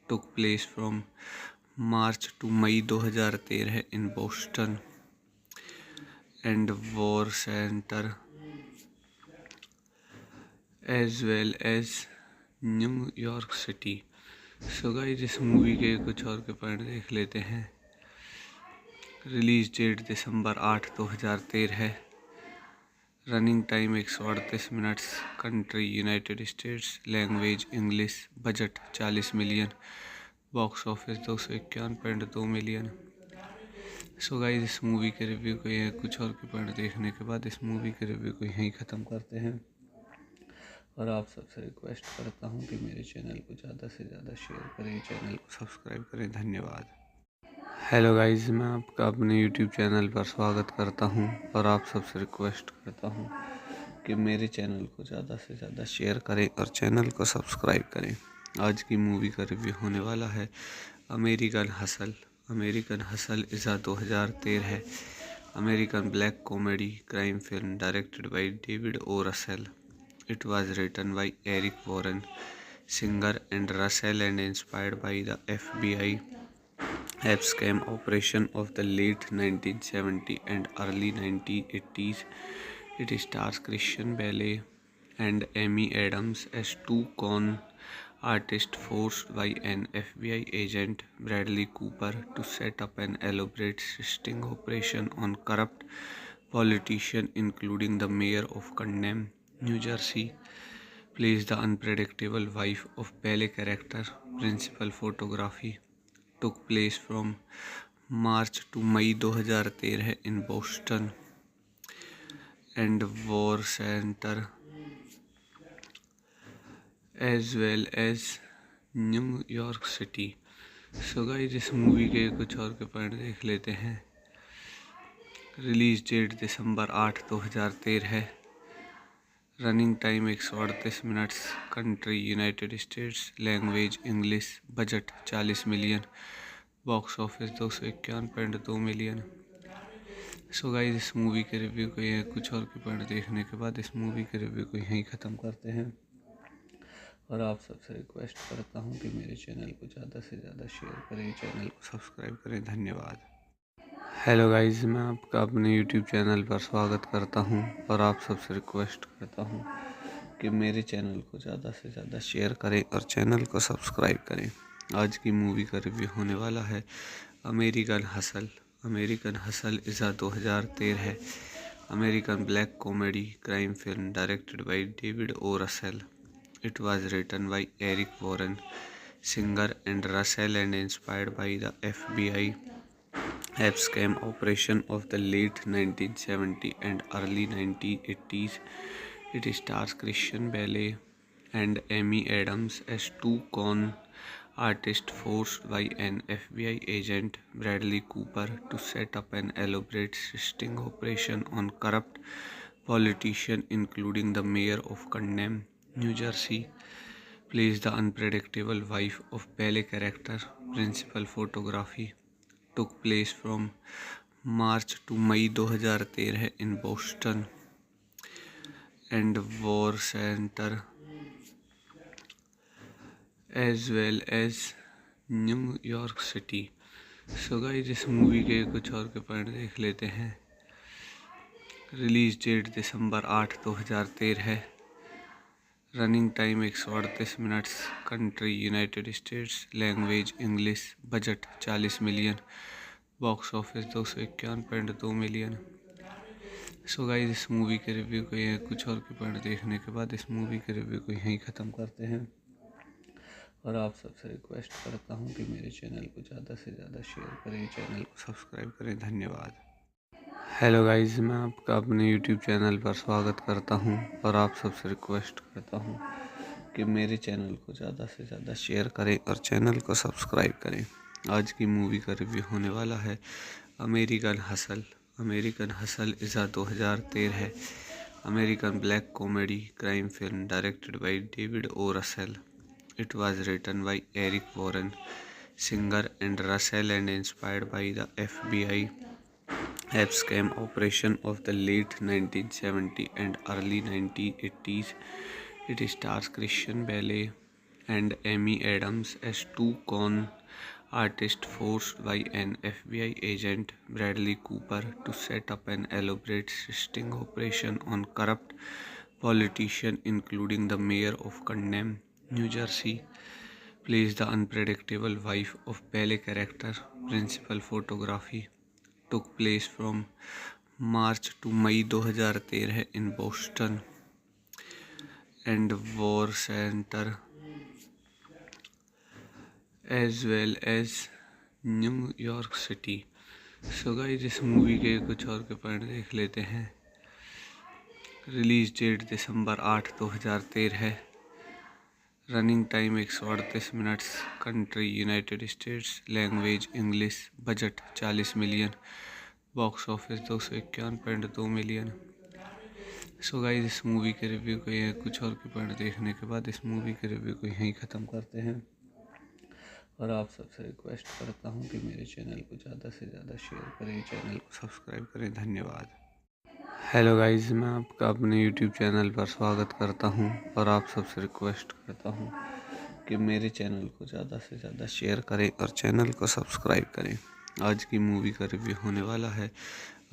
took place from March to May 2013 in Boston and War Center as well as New York City. So guys, इस movie के कुछ और के point देख लेते हैं. Release date दिसंबर 8, 2013 है. Running time 138 minutes. Country United States. Language English. Budget 40 million. Box office 251.2 million. So guys, इस मूवी के रिव्यू को यह कुछ और के पॉइंट देखने के बाद इस मूवी के रिव्यू को यहीं ख़त्म करते हैं और आप सबसे रिक्वेस्ट करता हूँ कि मेरे चैनल को ज़्यादा से ज़्यादा शेयर करें, चैनल को सब्सक्राइब करें. धन्यवाद. हेलो गाइस, मैं आपका अपने यूट्यूब चैनल पर स्वागत करता हूं और आप सबसे रिक्वेस्ट करता हूं कि मेरे चैनल को ज़्यादा से ज़्यादा शेयर करें और चैनल को सब्सक्राइब करें. आज की मूवी का रिव्यू होने वाला है American hustle. American hustle is 2013 है American black comedy crime film directed by David O Russell. It was written by Eric Warren Singer and Russell and inspired by the FBI scam operation of the late 1970s and early 1980s. It stars Christian Bale and Amy Adams as two con artists forced by an FBI agent, Bradley Cooper, to set up an elaborate sting operation on corrupt politicians, including the mayor of Condom, New Jersey. Plays the unpredictable wife of Bale character. Principal photography took place from March to May 2013 in Boston and War Center as well as New York City. So guys, इस movie के कुछ और के point देख लेते हैं. Release date दिसंबर 8 2013 है। Running time 138 minutes. Country United States. Language English. Budget 40 million. Box office 251.2 million. So guys, इस मूवी के रिव्यू को या कुछ और के पॉइंट देखने के बाद इस मूवी के रिव्यू को यहीं ख़त्म करते हैं। और आप सबसे रिक्वेस्ट करता हूँ कि मेरे चैनल को ज़्यादा से ज़्यादा शेयर करें, चैनल को सब्सक्राइब करें। धन्यवाद। हेलो गाइस, मैं आपका अपने यूट्यूब चैनल पर स्वागत करता हूं और आप सबसे रिक्वेस्ट करता हूं कि मेरे चैनल को ज़्यादा से ज़्यादा शेयर करें और चैनल को सब्सक्राइब करें। आज की मूवी का रिव्यू होने वाला है American hustle. American hustle is 2013 है। American black comedy crime film directed by David O Russell. It was written by Eric Warren, Singer and Russell, and inspired by the FBI scam operation of the late 1970s and early 1980s. It stars Christian Bale and Amy Adams as two con artists forced by an FBI agent, Bradley Cooper, to set up an elaborate sting operation on corrupt politicians, including the mayor of Condom, New Jersey. Plays the unpredictable wife of Bale character. Principal photography took place from March to May 2013 in Boston and War Center as well as New York City. So guys, इस movie के कुछ और के point देख लेते हैं। Release date दिसंबर 8 2013 है। Running time 138 minutes. Country United States. Language English. Budget 40 million. Box office 251.2 million. So guys, इस मूवी के रिव्यू को या कुछ और के पॉइंट देखने के बाद इस मूवी के रिव्यू को यहीं ख़त्म करते हैं। और आप सबसे रिक्वेस्ट करता हूँ कि मेरे चैनल को ज़्यादा से ज़्यादा शेयर करें, चैनल को सब्सक्राइब करें। धन्यवाद। हेलो गाइस, मैं आपका अपने यूट्यूब चैनल पर स्वागत करता हूं और आप सबसे रिक्वेस्ट करता हूं कि मेरे चैनल को ज़्यादा से ज़्यादा शेयर करें और चैनल को सब्सक्राइब करें। आज की मूवी का रिव्यू होने वाला है American hustle. American hustle is 2013 है। American black comedy crime film directed by David O Russell. It was written by Eric Warren, Singer and Russell, and inspired by the FBI scam operation of the late 1970s and early 1980s. It stars Christian Bale and Amy Adams as two con artists forced by an FBI agent, Bradley Cooper, to set up an elaborate sting operation on corrupt politicians, including the mayor of Condom, New Jersey. Plays the unpredictable wife of Bale character. Principal photography took place from March to May 2013 in Boston and War Center as well as New York City. So guys, इस movie के कुछ और के point देख लेते हैं। Release date दिसंबर 8 2013 है। Running time 138 minutes. Country United States. Language English. Budget 40 million. Box office 251.2 million. So guys, इस मूवी के रिव्यू को या कुछ और के पॉइंट देखने के बाद इस मूवी के रिव्यू को यहीं ख़त्म करते हैं। और आप सबसे रिक्वेस्ट करता हूँ कि मेरे चैनल को ज़्यादा से ज़्यादा शेयर करें, चैनल को सब्सक्राइब करें। धन्यवाद। हेलो गाइस, मैं आपका अपने यूट्यूब चैनल पर स्वागत करता हूं और आप सबसे रिक्वेस्ट करता हूं कि मेरे चैनल को ज़्यादा से ज़्यादा शेयर करें और चैनल को सब्सक्राइब करें। आज की मूवी का रिव्यू होने वाला है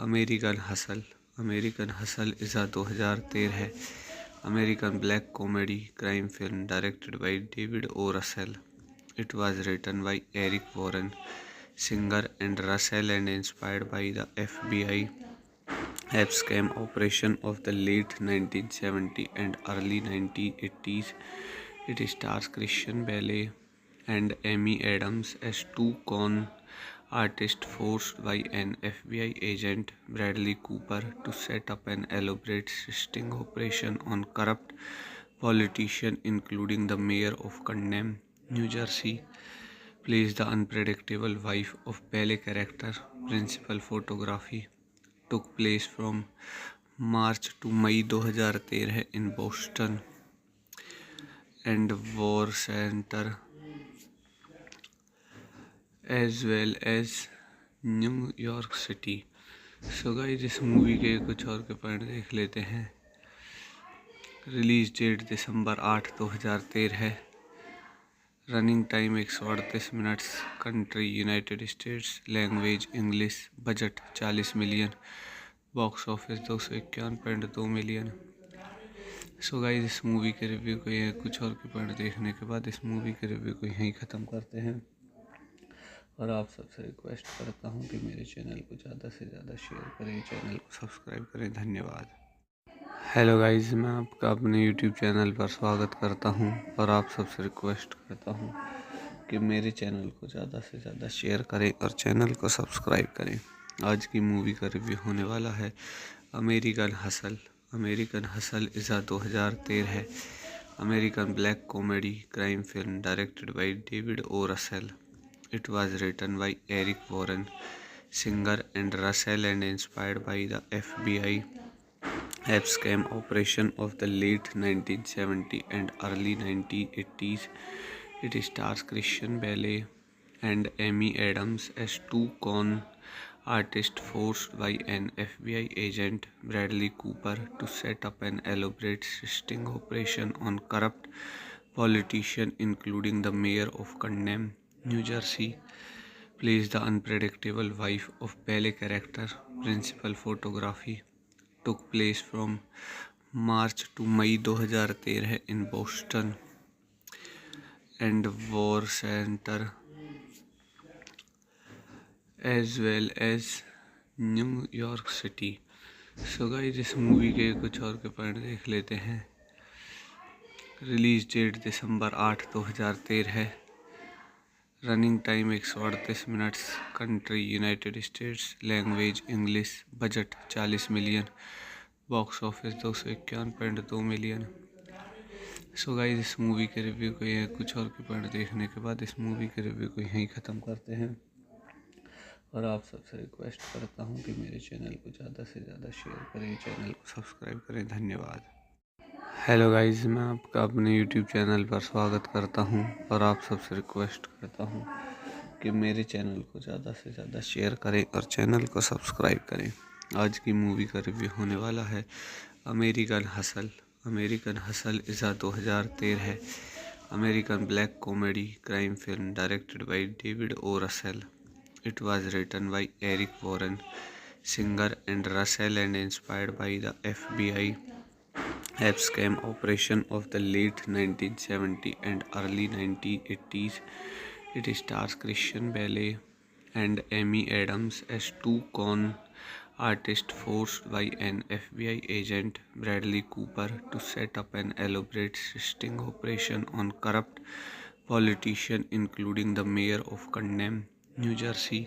American hustle. American hustle is 2013 है। American black comedy crime film directed by David O Russell. It was written by Eric Warren, Singer and Russell, and inspired by the FBI scam operation of the late 1970s and early 1980s. It stars Christian Bale and Amy Adams as two con artists forced by an FBI agent, Bradley Cooper, to set up an elaborate sting operation on corrupt politicians, including the mayor of Condom, New Jersey. Plays the unpredictable wife of Bale character. Principal photography took place from March to May 2013 in Boston and War Center as well as New York City. So guys इस movie के कुछ और के point देख लेते हैं। Release date दिसंबर 8 2013 है। Running time 138 minutes. Country United States. Language English. Budget 40 million. Box office 251.2 million. So guys इस मूवी के रिव्यू को यह कुछ और के पॉइंट देखने के बाद इस मूवी के रिव्यू को यहीं ख़त्म करते हैं और आप सबसे रिक्वेस्ट करता हूं कि मेरे चैनल को ज़्यादा से ज़्यादा शेयर करें, चैनल को सब्सक्राइब करें। धन्यवाद। हेलो गाइस, मैं आपका अपने यूट्यूब चैनल पर स्वागत करता हूं और आप सबसे रिक्वेस्ट करता हूं कि मेरे चैनल को ज़्यादा से ज़्यादा शेयर करें और चैनल को सब्सक्राइब करें। आज की मूवी का रिव्यू होने वाला है American hustle. American hustle is 2013 है। American black comedy crime film directed by David O Russell. It was written by Eric Warren Singer and Russell and inspired by the FBI scam operation of the late 1970s and early 1980s. It stars Christian Bale and Amy Adams as two con artists forced by an FBI agent, Bradley Cooper, to set up an elaborate sting operation on corrupt politicians, including the mayor of Condemn, New Jersey. Plays the unpredictable wife of Bale character. Principal photography took place from March to May 2013 in Boston and War Center as well as New York City. So guys इस movie के कुछ और के point देख लेते हैं। Release date दिसंबर 8 2013 है। Running time 138 minutes. Country United States. Language English. Budget 40 million. Box office 251.2 million. So guys इस मूवी के रिव्यू को यह कुछ और के पॉइंट देखने के बाद इस मूवी के रिव्यू को यहीं ख़त्म करते हैं और आप सबसे रिक्वेस्ट करता हूं कि मेरे चैनल को ज़्यादा से ज़्यादा शेयर करें, चैनल को सब्सक्राइब करें। धन्यवाद। हेलो गाइस, मैं आपका अपने यूट्यूब चैनल पर स्वागत करता हूं और आप सबसे रिक्वेस्ट करता हूं कि मेरे चैनल को ज़्यादा से ज़्यादा शेयर करें और चैनल को सब्सक्राइब करें। आज की मूवी का रिव्यू होने वाला है American hustle. American hustle is 2013 है। American black comedy crime film directed by David O Russell. It was written by Eric Warren Singer and Russell and inspired by the FBI scam operation of the late 1970s and early 1980s. It stars Christian Bale and Amy Adams as two con artists forced by an FBI agent, Bradley Cooper, to set up an elaborate sting operation on corrupt politicians, including the mayor of Condemn, New Jersey.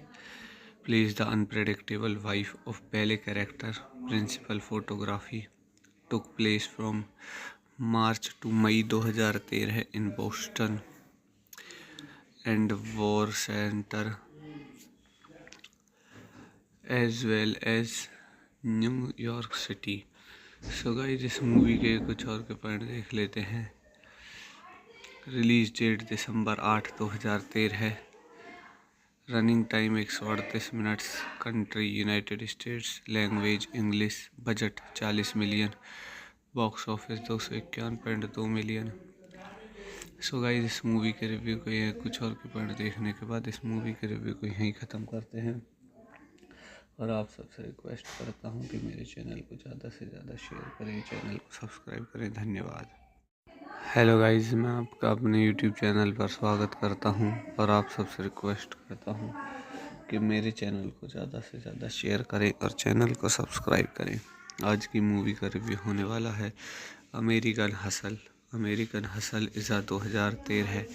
Plays the unpredictable wife of Bale character. Principal photography took place from March to May 2013 in Boston and War Center as well as New York City. So guys इस movie के कुछ और के point देख लेते हैं। Release date दिसंबर 8 2013 है। Running time 138 minutes. Country United States. Language English. Budget 40 million. Box office 251.2 million. So guys इस मूवी के रिव्यू को यह कुछ और के पॉइंट देखने के बाद इस मूवी के रिव्यू को यहीं ख़त्म करते हैं और आप सबसे रिक्वेस्ट करता हूं कि मेरे चैनल को ज़्यादा से ज़्यादा शेयर करें, चैनल को सब्सक्राइब करें। धन्यवाद। हेलो गाइस, मैं आपका अपने यूट्यूब चैनल पर स्वागत करता हूं और आप सबसे रिक्वेस्ट करता हूं कि मेरे चैनल को ज़्यादा से ज़्यादा शेयर करें और चैनल को सब्सक्राइब करें। आज की मूवी का रिव्यू होने वाला है American hustle. American hustle is 2013 है।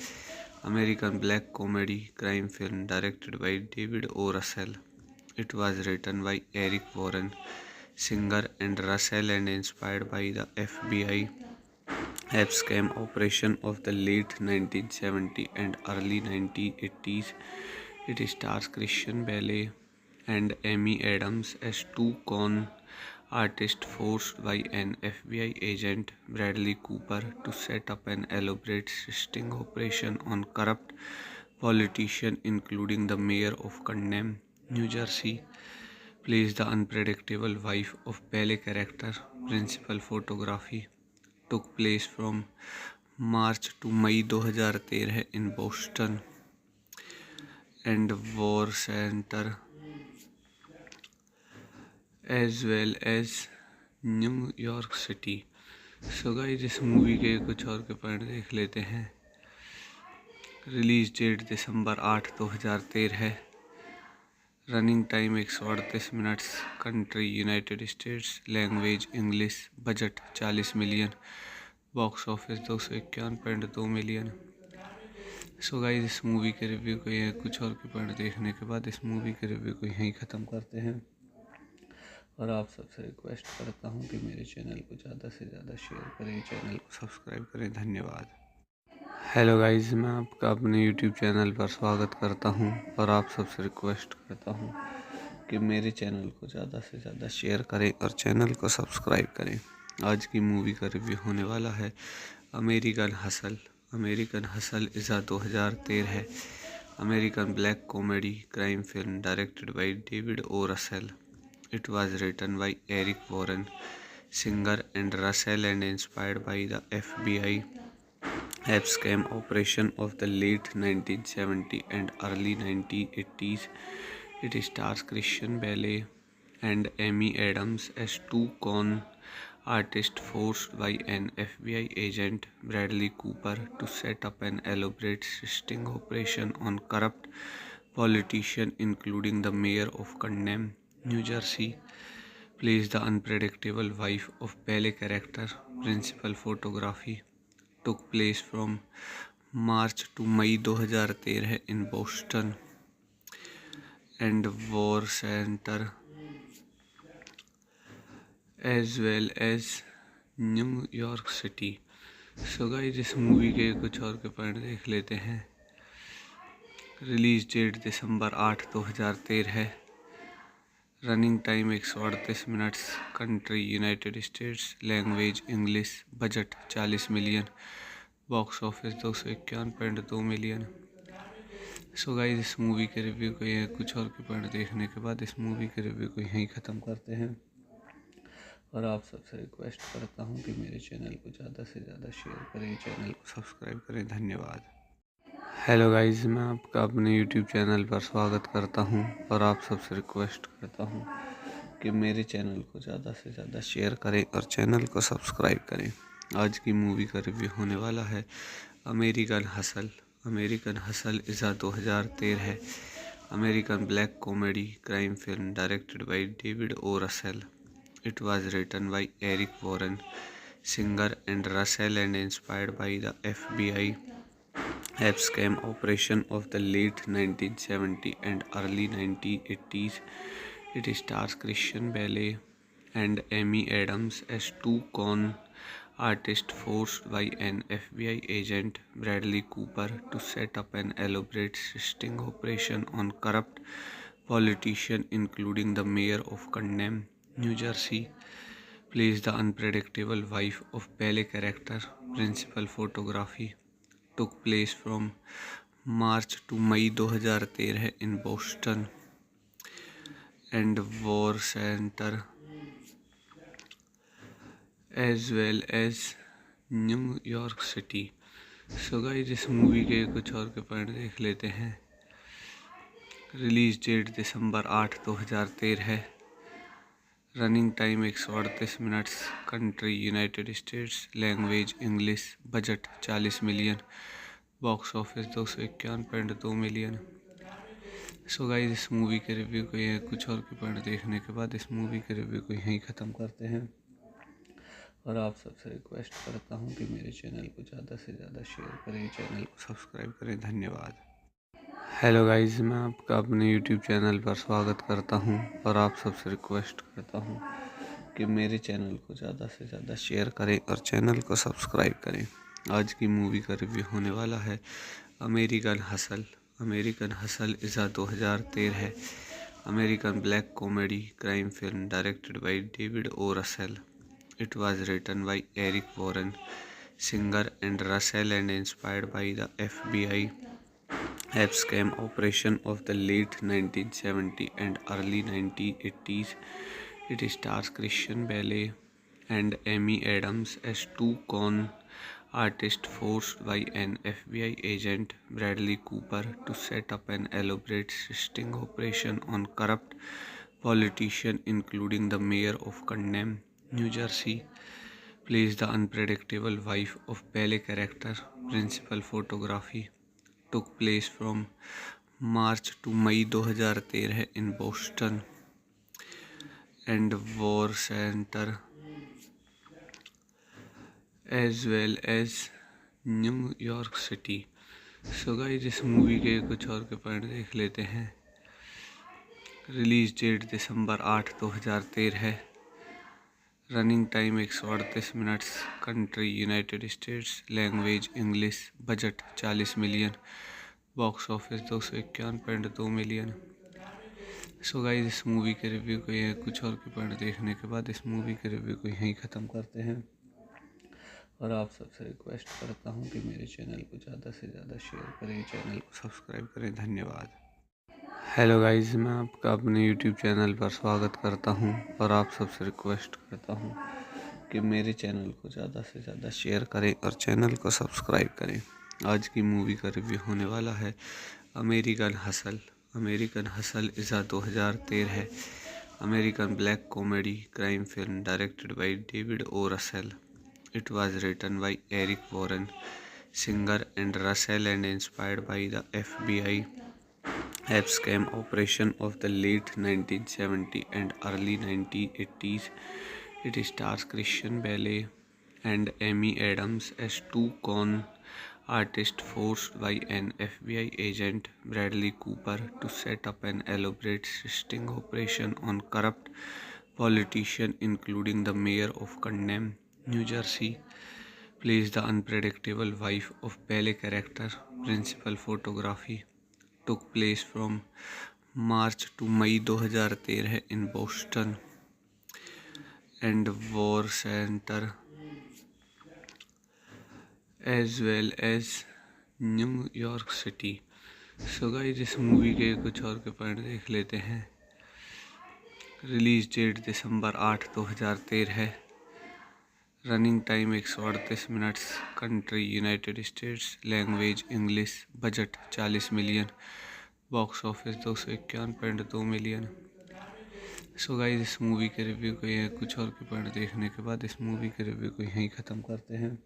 American black comedy crime film directed by David O Russell. It was written by Eric Warren Singer and Russell and inspired by the FBI scam operation of the late 1970s and early 1980s. It stars Christian Bale and Amy Adams as two con artists forced by an FBI agent, Bradley Cooper, to set up an elaborate sting operation on corrupt politicians, including the mayor of Condom, New Jersey, plays the unpredictable wife of Pele character. Principal photography took place from March to May 2013 in Boston and War Center as well as New York City. So guys इस movie के कुछ और के point देख लेते हैं। Release date दिसंबर 8, 2013। Running time 138 minutes. Country United States. Language English. Budget 40 million. Box office 251.2 million. So guys इस movie के रिव्यू को यह कुछ और के पॉइंट देखने के बाद इस मूवी के रिव्यू को यहीं ख़त्म करते हैं और आप सबसे रिक्वेस्ट करता हूं कि मेरे चैनल को ज़्यादा से ज़्यादा शेयर करें, चैनल को सब्सक्राइब करें। धन्यवाद। हेलो गाइस, मैं आपका अपने यूट्यूब चैनल पर स्वागत करता हूं और आप सबसे रिक्वेस्ट करता हूं कि मेरे चैनल को ज़्यादा से ज़्यादा शेयर करें और चैनल को सब्सक्राइब करें। आज की मूवी का रिव्यू होने वाला है American hustle. American hustle is a 2013 American black comedy crime film directed by David O Russell. It was written by Eric Warren Singer and Russell and inspired by the FBI scam operation of the late 1970s and early 1980s. It stars Christian Bale and Amy Adams as two con artists forced by an FBI agent, Bradley Cooper, to set up an elaborate sting operation on corrupt politicians, including the mayor of Condom, New Jersey, plays the unpredictable wife of Pele character. Principal photography took place from March to May 2013 in Boston and War Center as well as New York City. So guys इस movie के कुछ और के point देख लेते हैं। Release date दिसंबर 8, 2013। Running time 138 minutes. Country United States. Language English. Budget 40 million. Box office 251.2 million. So guys इस movie के रिव्यू को यह कुछ और के पॉइंट देखने के बाद इस मूवी के रिव्यू को यहीं ख़त्म करते हैं और आप सबसे रिक्वेस्ट करता हूं कि मेरे चैनल को ज़्यादा से ज़्यादा शेयर करें, चैनल को सब्सक्राइब करें। धन्यवाद। हेलो गाइस, मैं आपका अपने यूट्यूब चैनल पर स्वागत करता हूं और आप सबसे रिक्वेस्ट करता हूं कि मेरे चैनल को ज़्यादा से ज़्यादा शेयर करें और चैनल को सब्सक्राइब करें। आज की मूवी का रिव्यू होने वाला है American hustle. American hustle is a 2013 American black comedy crime film directed by David O Russell. It was written by Eric Warren Singer and Russell and inspired by the FBI scam operation of the late 1970s and early 1980s. It stars Christian Bale and Amy Adams as two con artists forced by an FBI agent, Bradley Cooper, to set up an elaborate sting operation on corrupt politicians, including the mayor of Condom, New Jersey, plays the unpredictable wife of Pele character. Principal photography took place from March to May 2013 in Boston and War Center as well as New York City. So guys इस movie के कुछ और के point देख लेते हैं। Release date दिसंबर 8, 2013। Running time 138 minutes. Country United States. Language English. Budget 40 million. Box office 251.2 million. So guys इस movie के रिव्यू को यह कुछ और के पॉइंट देखने के बाद इस मूवी के रिव्यू को यहीं ख़त्म करते हैं और आप सबसे रिक्वेस्ट करता हूं कि मेरे चैनल को ज़्यादा से ज़्यादा शेयर करें, चैनल को सब्सक्राइब करें। धन्यवाद। हेलो गाइस, मैं आपका अपने यूट्यूब चैनल पर स्वागत करता हूं और आप सबसे रिक्वेस्ट करता हूं कि मेरे चैनल को ज़्यादा से ज़्यादा शेयर करें और चैनल को सब्सक्राइब करें। आज की मूवी का रिव्यू होने वाला है American hustle. American hustle is a 2013 American black comedy crime film directed by David O. Russell. It was written by Eric Warren, Singer and Russell and inspired by the FBI scam operation of the late 1970s and early 1980s. It stars Christian Bale and Amy Adams as two con artists forced by an FBI agent, Bradley Cooper, to set up an elaborate sting operation on corrupt politicians, including the mayor of Condom, New Jersey. Plays the unpredictable wife of Bale character. Principal photography took place from March to May 2013 in Boston and War Center as well as New York City. So guys इस movie के कुछ और के point देख लेते हैं। Release date दिसंबर 8, 2013। Running time 138 minutes. Country United States. Language English. Budget 40 million. Box office 251.2 million. So guys इस movie के रिव्यू को ये कुछ और के पॉइंट देखने के बाद इस मूवी के रिव्यू को यहीं ख़त्म करते हैं और आप सबसे रिक्वेस्ट करता हूँ कि मेरे चैनल को ज़्यादा से ज़्यादा शेयर करें, चैनल को सब्सक्राइब करें। धन्यवाद। हेलो गाइस, मैं आपका अपने यूट्यूब चैनल पर स्वागत करता हूं और आप सबसे रिक्वेस्ट करता हूं कि मेरे चैनल को ज़्यादा से ज़्यादा शेयर करें और चैनल को सब्सक्राइब करें। आज की मूवी का रिव्यू होने वाला है American hustle. American hustle is 2013 है American black comedy crime film directed by David O Russell. It was written by Eric Warren, Singer and Russell and inspired by the FBI scam operation of the late 1970s and early 1980s. It stars Christian Bale and Amy Adams as two con artists forced by an FBI agent, Bradley Cooper, to set up an elaborate sting operation on corrupt politicians, including the mayor of Condom, New Jersey. Plays the unpredictable wife of Bale character. Principal photography took place from March to May 2013 in Boston and War Center as well as New York City. So guys इस movie के कुछ और के point देख लेते हैं। Release date दिसंबर 8, 2013। Running time 138 minutes. Country United States. Language English. Budget 40 million. Box office 251.2 million. So guys इस movie के रिव्यू को ये कुछ और के पॉइंट देखने के बाद इस मूवी के रिव्यू को यहीं ख़त्म करते हैं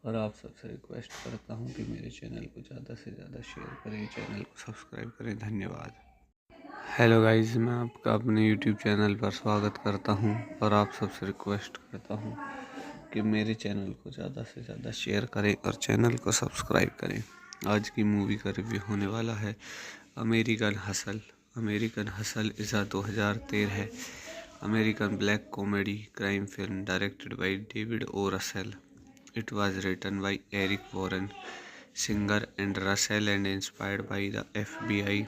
और आप सबसे रिक्वेस्ट करता हूँ कि मेरे चैनल को ज़्यादा से ज़्यादा शेयर करें, चैनल को सब्सक्राइब करें। धन्यवाद। हेलो गाइस, मैं आपका अपने यूट्यूब चैनल पर स्वागत करता हूं और आप सबसे रिक्वेस्ट करता हूं कि मेरे चैनल को ज़्यादा से ज़्यादा शेयर करें और चैनल को सब्सक्राइब करें। आज की मूवी का रिव्यू होने वाला है American hustle. American hustle is 2013 है American black comedy crime film directed by David O Russell. It was written by Eric Warren, Singer and Russell and inspired by the FBI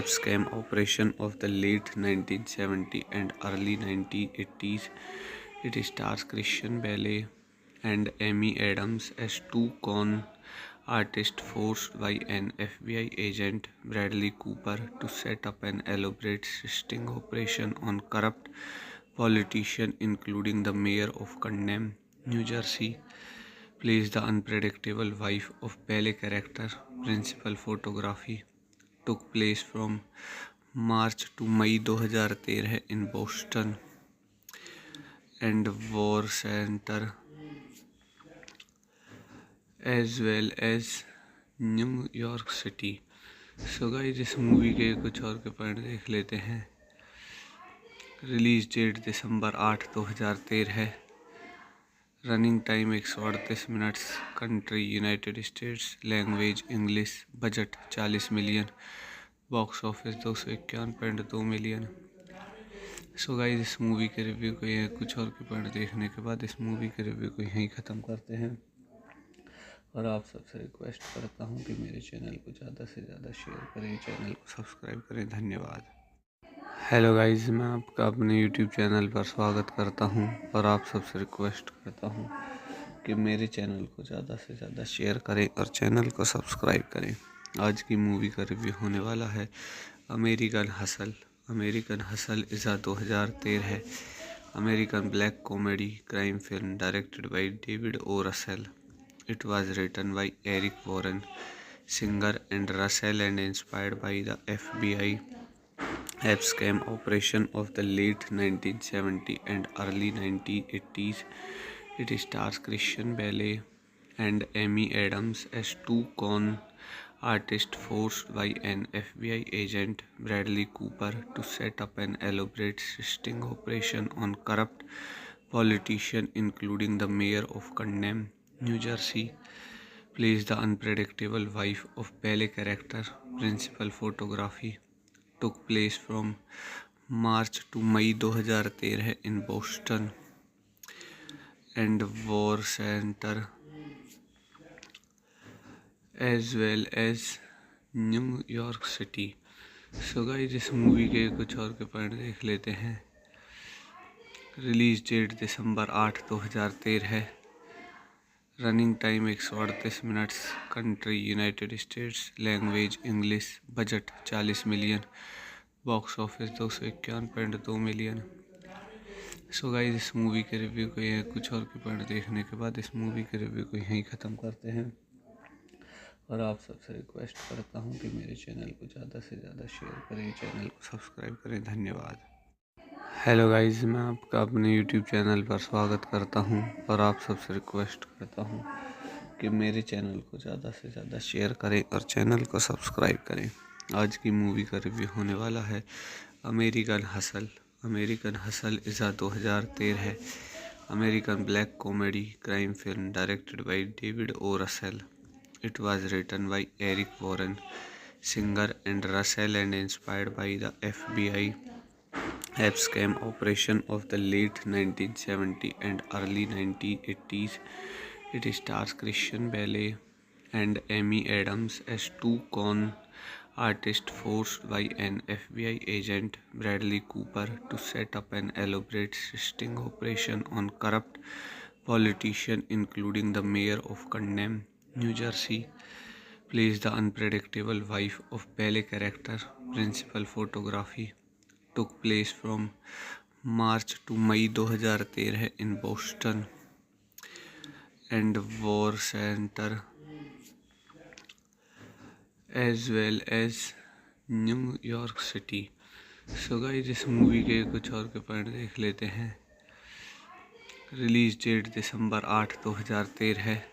scam operation of the late 1970s and early 1980s. It stars Christian Bale and Amy Adams as two con artists forced by an FBI agent, Bradley Cooper, to set up an elaborate sting operation on corrupt politicians, including the mayor of Condom, New Jersey. Plays the unpredictable wife of Bale character. Principal photography took place from March to May 2013 in Boston and War Center as well as New York City. So guys इस movie के कुछ और के point देख लेते हैं। Release date दिसंबर 8, 2013। Running time 138 minutes. Country United States. Language English. Budget 40 million. Box office 251.2 million. So guys इस movie के रिव्यू को ये कुछ और के पॉइंट देखने के बाद इस मूवी के रिव्यू को यहीं ख़त्म करते हैं और आप सबसे रिक्वेस्ट करता हूँ कि मेरे चैनल को ज़्यादा से ज़्यादा शेयर करें, चैनल को सब्सक्राइब करें। धन्यवाद। हेलो गाइस, मैं आपका अपने यूट्यूब चैनल पर स्वागत करता हूं और आप सबसे रिक्वेस्ट करता हूं कि मेरे चैनल को ज़्यादा से ज़्यादा शेयर करें और चैनल को सब्सक्राइब करें। आज की मूवी का रिव्यू होने वाला है American hustle. American hustle is 2013 है American black comedy crime film directed by David O Russell. It was written by Eric Warren Singer and Russell and inspired by the FBI scam operation of the late 1970s and early 1980s. It stars Christian Bale and Amy Adams as two con artists forced by an FBI agent, Bradley Cooper, to set up an elaborate sting operation on corrupt politicians, including the mayor of Condom, New Jersey. Plays the unpredictable wife of Bale character. Principal photography took place from March to May 2013 in Boston and War Center as well as New York City. So guys, इस movie के कुछ और के point देख लेते हैं. Release date दिसंबर 8, 2013 है. Running time 138 minutes. Country United States. Language English. Budget 40 million. Box office 251.2 million. So guys, इस मूवी के रिव्यू को यह कुछ और के पॉइंट देखने के बाद इस मूवी के रिव्यू को यहीं ख़त्म करते हैं और आप सबसे रिक्वेस्ट करता हूँ कि मेरे चैनल को ज़्यादा से ज़्यादा शेयर करें, चैनल को सब्सक्राइब करें. धन्यवाद. हेलो गाइस, मैं आपका अपने यूट्यूब चैनल पर स्वागत करता हूं और आप सबसे रिक्वेस्ट करता हूं कि मेरे चैनल को ज़्यादा से ज़्यादा शेयर करें और चैनल को सब्सक्राइब करें. आज की मूवी का रिव्यू होने वाला है American hustle. American hustle is 2013 है American black comedy crime film directed by David O Russell. It was written by Eric Warren Singer and Russell and inspired by the FBI scam operation of the late 1970s and early 1980s. It stars Christian Bale and Amy Adams as two con artists forced by an FBI agent, Bradley Cooper, to set up an elaborate sting operation on corrupt politicians, including the mayor of Condom, New Jersey. Plays the unpredictable wife of Bale character. Principal photography took place from March to May 2013 in Boston and War Center as well as New York City. So guys, इस movie के कुछ और के point देख लेते हैं. Release date दिसंबर 8, 2013 है.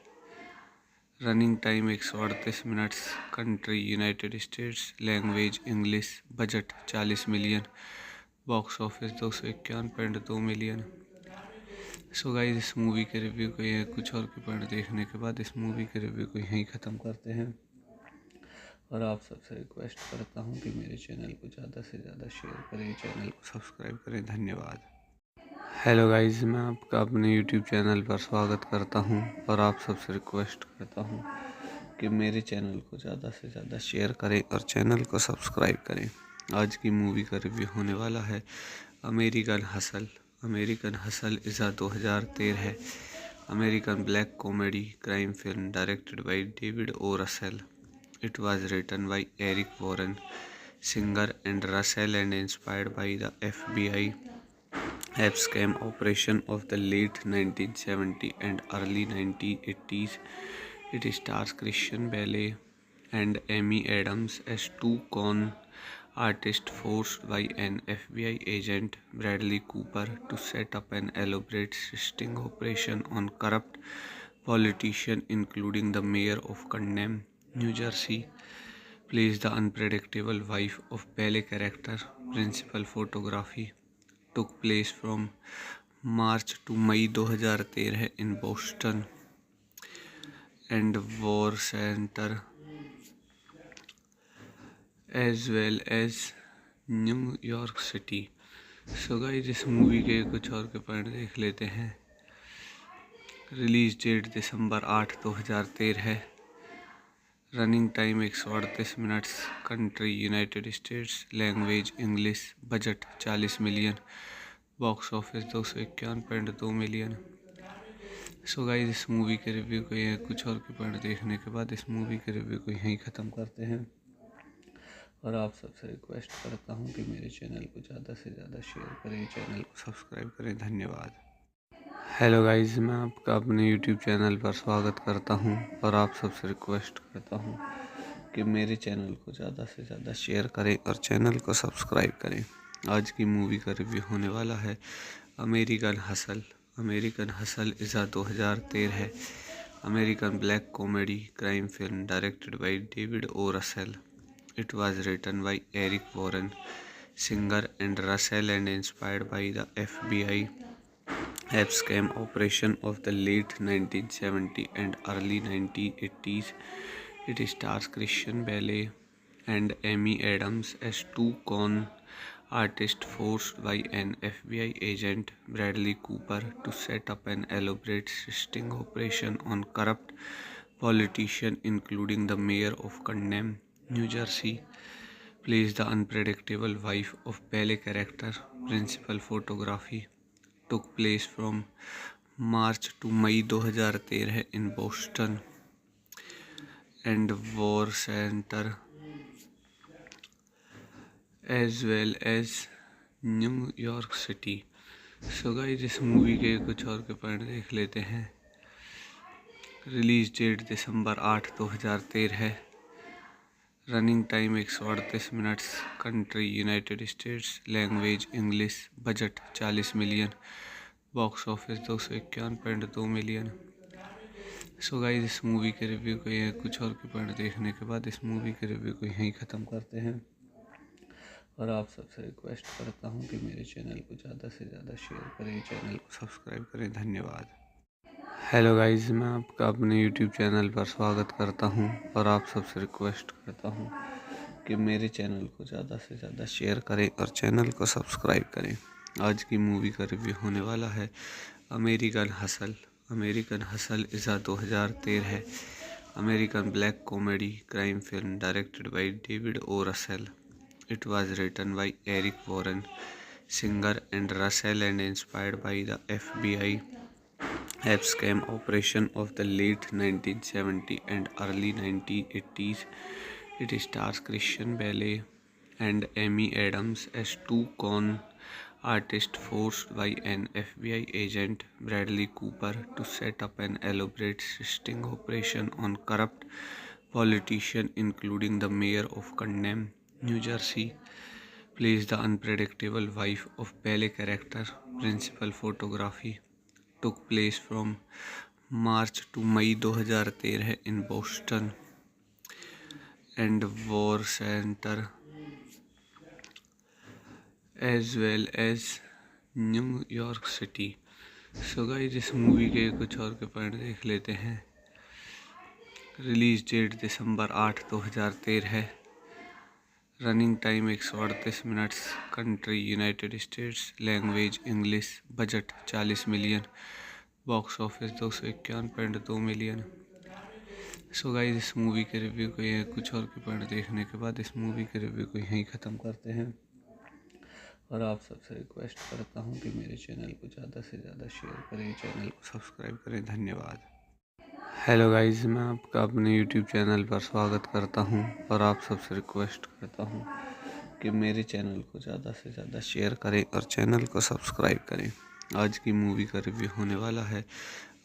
Running time 138 minutes. Country United States. Language English. Budget 40 million. Box office 251.2 million. So guys, इस मूवी के रिव्यू को यह कुछ और के पॉइंट देखने के बाद इस मूवी के रिव्यू को यहीं ख़त्म करते हैं और आप सबसे रिक्वेस्ट करता हूँ कि मेरे चैनल को ज़्यादा से ज़्यादा शेयर करें, चैनल को सब्सक्राइब करें. धन्यवाद. हेलो गाइस, मैं आपका अपने यूट्यूब चैनल पर स्वागत करता हूं और आप सबसे रिक्वेस्ट करता हूं कि मेरे चैनल को ज़्यादा से ज़्यादा शेयर करें और चैनल को सब्सक्राइब करें. आज की मूवी का रिव्यू होने वाला है American hustle. American hustle is 2013 है American black comedy crime film directed by David O Russell. It was written by Eric Warren Singer and Russell and inspired by the FBI scam operation of the late 1970s and early 1980s. It stars Christian Bale and Amy Adams as two con artists forced by an FBI agent, Bradley Cooper, to set up an elaborate sting operation on corrupt politicians, including the mayor of Condom, New Jersey. Plays the unpredictable wife of Bale character. Principal photography took place from March to May 2013 in Boston and War Center as well as New York City. So guys, इस movie के कुछ और के point देख लेते हैं. Release date दिसंबर 8 2013 है। Running time 138 minutes. Country United States. Language English. Budget 40 million. Box office 251.2 million. So guys, इस मूवी के रिव्यू को यह कुछ और के पॉइंट देखने के बाद इस मूवी के रिव्यू को यहीं ख़त्म करते हैं। और आप सबसे रिक्वेस्ट करता हूँ कि मेरे चैनल को ज़्यादा से ज़्यादा शेयर करें, चैनल को सब्सक्राइब करें। धन्यवाद। हेलो गाइस, मैं आपका अपने यूट्यूब चैनल पर स्वागत करता हूं और आप सबसे रिक्वेस्ट करता हूं कि मेरे चैनल को ज़्यादा से ज़्यादा शेयर करें और चैनल को सब्सक्राइब करें। आज की मूवी का रिव्यू होने वाला है American hustle. American Hustle is a 2013 है। American black comedy crime film directed by David O Russell. It was written by Eric Warren Singer and Russell and inspired by the FBI scam operation of the late 1970s and early 1980s. It stars Christian Bale and Amy Adams as two con artists forced by an FBI agent, Bradley Cooper, to set up an elaborate sting operation on corrupt politicians, including the mayor of Condom, New Jersey. Plays the unpredictable wife of Bale character. Principal photography took place from March to May 2013 in Boston and War Center as well as New York City. So guys, इस movie के कुछ और के point देख लेते हैं। Release date दिसंबर 8 2013 है। Running time 138 minutes. Country United States. Language English. Budget 40 million. Box office 251.2 million. So guys, इस मूवी के रिव्यू को यह कुछ और के पॉइंट देखने के बाद इस मूवी के रिव्यू को यहीं ख़त्म करते हैं। और आप सबसे रिक्वेस्ट करता हूँ कि मेरे चैनल को ज़्यादा से ज़्यादा शेयर करें, चैनल को सब्सक्राइब करें। धन्यवाद। हेलो गाइस, मैं आपका अपने यूट्यूब चैनल पर स्वागत करता हूं और आप सबसे रिक्वेस्ट करता हूं कि मेरे चैनल को ज़्यादा से ज़्यादा शेयर करें और चैनल को सब्सक्राइब करें। आज की मूवी का रिव्यू होने वाला है American hustle. American Hustle is a 2013 है। American black comedy crime film directed by David O Russell. It was written by Eric Warren Singer and Russell and inspired by the FBI scam operation of the late 1970s and early 1980s. It stars Christian Bale and Amy Adams as two con artists forced by an FBI agent, Bradley Cooper, to set up an elaborate sting operation on corrupt politicians, including the mayor of Condom, New Jersey. Plays the unpredictable wife of Bale character. Principal photography took place from March to May 2013 in Boston and War Center as well as New York City. So guys, इस movie के कुछ और के point देख लेते हैं। Release date दिसंबर 8 2013 है। Running time 138 minutes. Country United States. Language English. Budget 40 million. Box office 251.2 million. So guys, इस मूवी के रिव्यू को यह कुछ और के पॉइंट देखने के बाद इस मूवी के रिव्यू को यहीं ख़त्म करते हैं। और आप सबसे रिक्वेस्ट करता हूँ कि मेरे चैनल को ज़्यादा से ज़्यादा शेयर करें, चैनल को सब्सक्राइब करें। धन्यवाद। हेलो गाइस, मैं आपका अपने यूट्यूब चैनल पर स्वागत करता हूं और आप सबसे रिक्वेस्ट करता हूं कि मेरे चैनल को ज़्यादा से ज़्यादा शेयर करें और चैनल को सब्सक्राइब करें। आज की मूवी का रिव्यू होने वाला है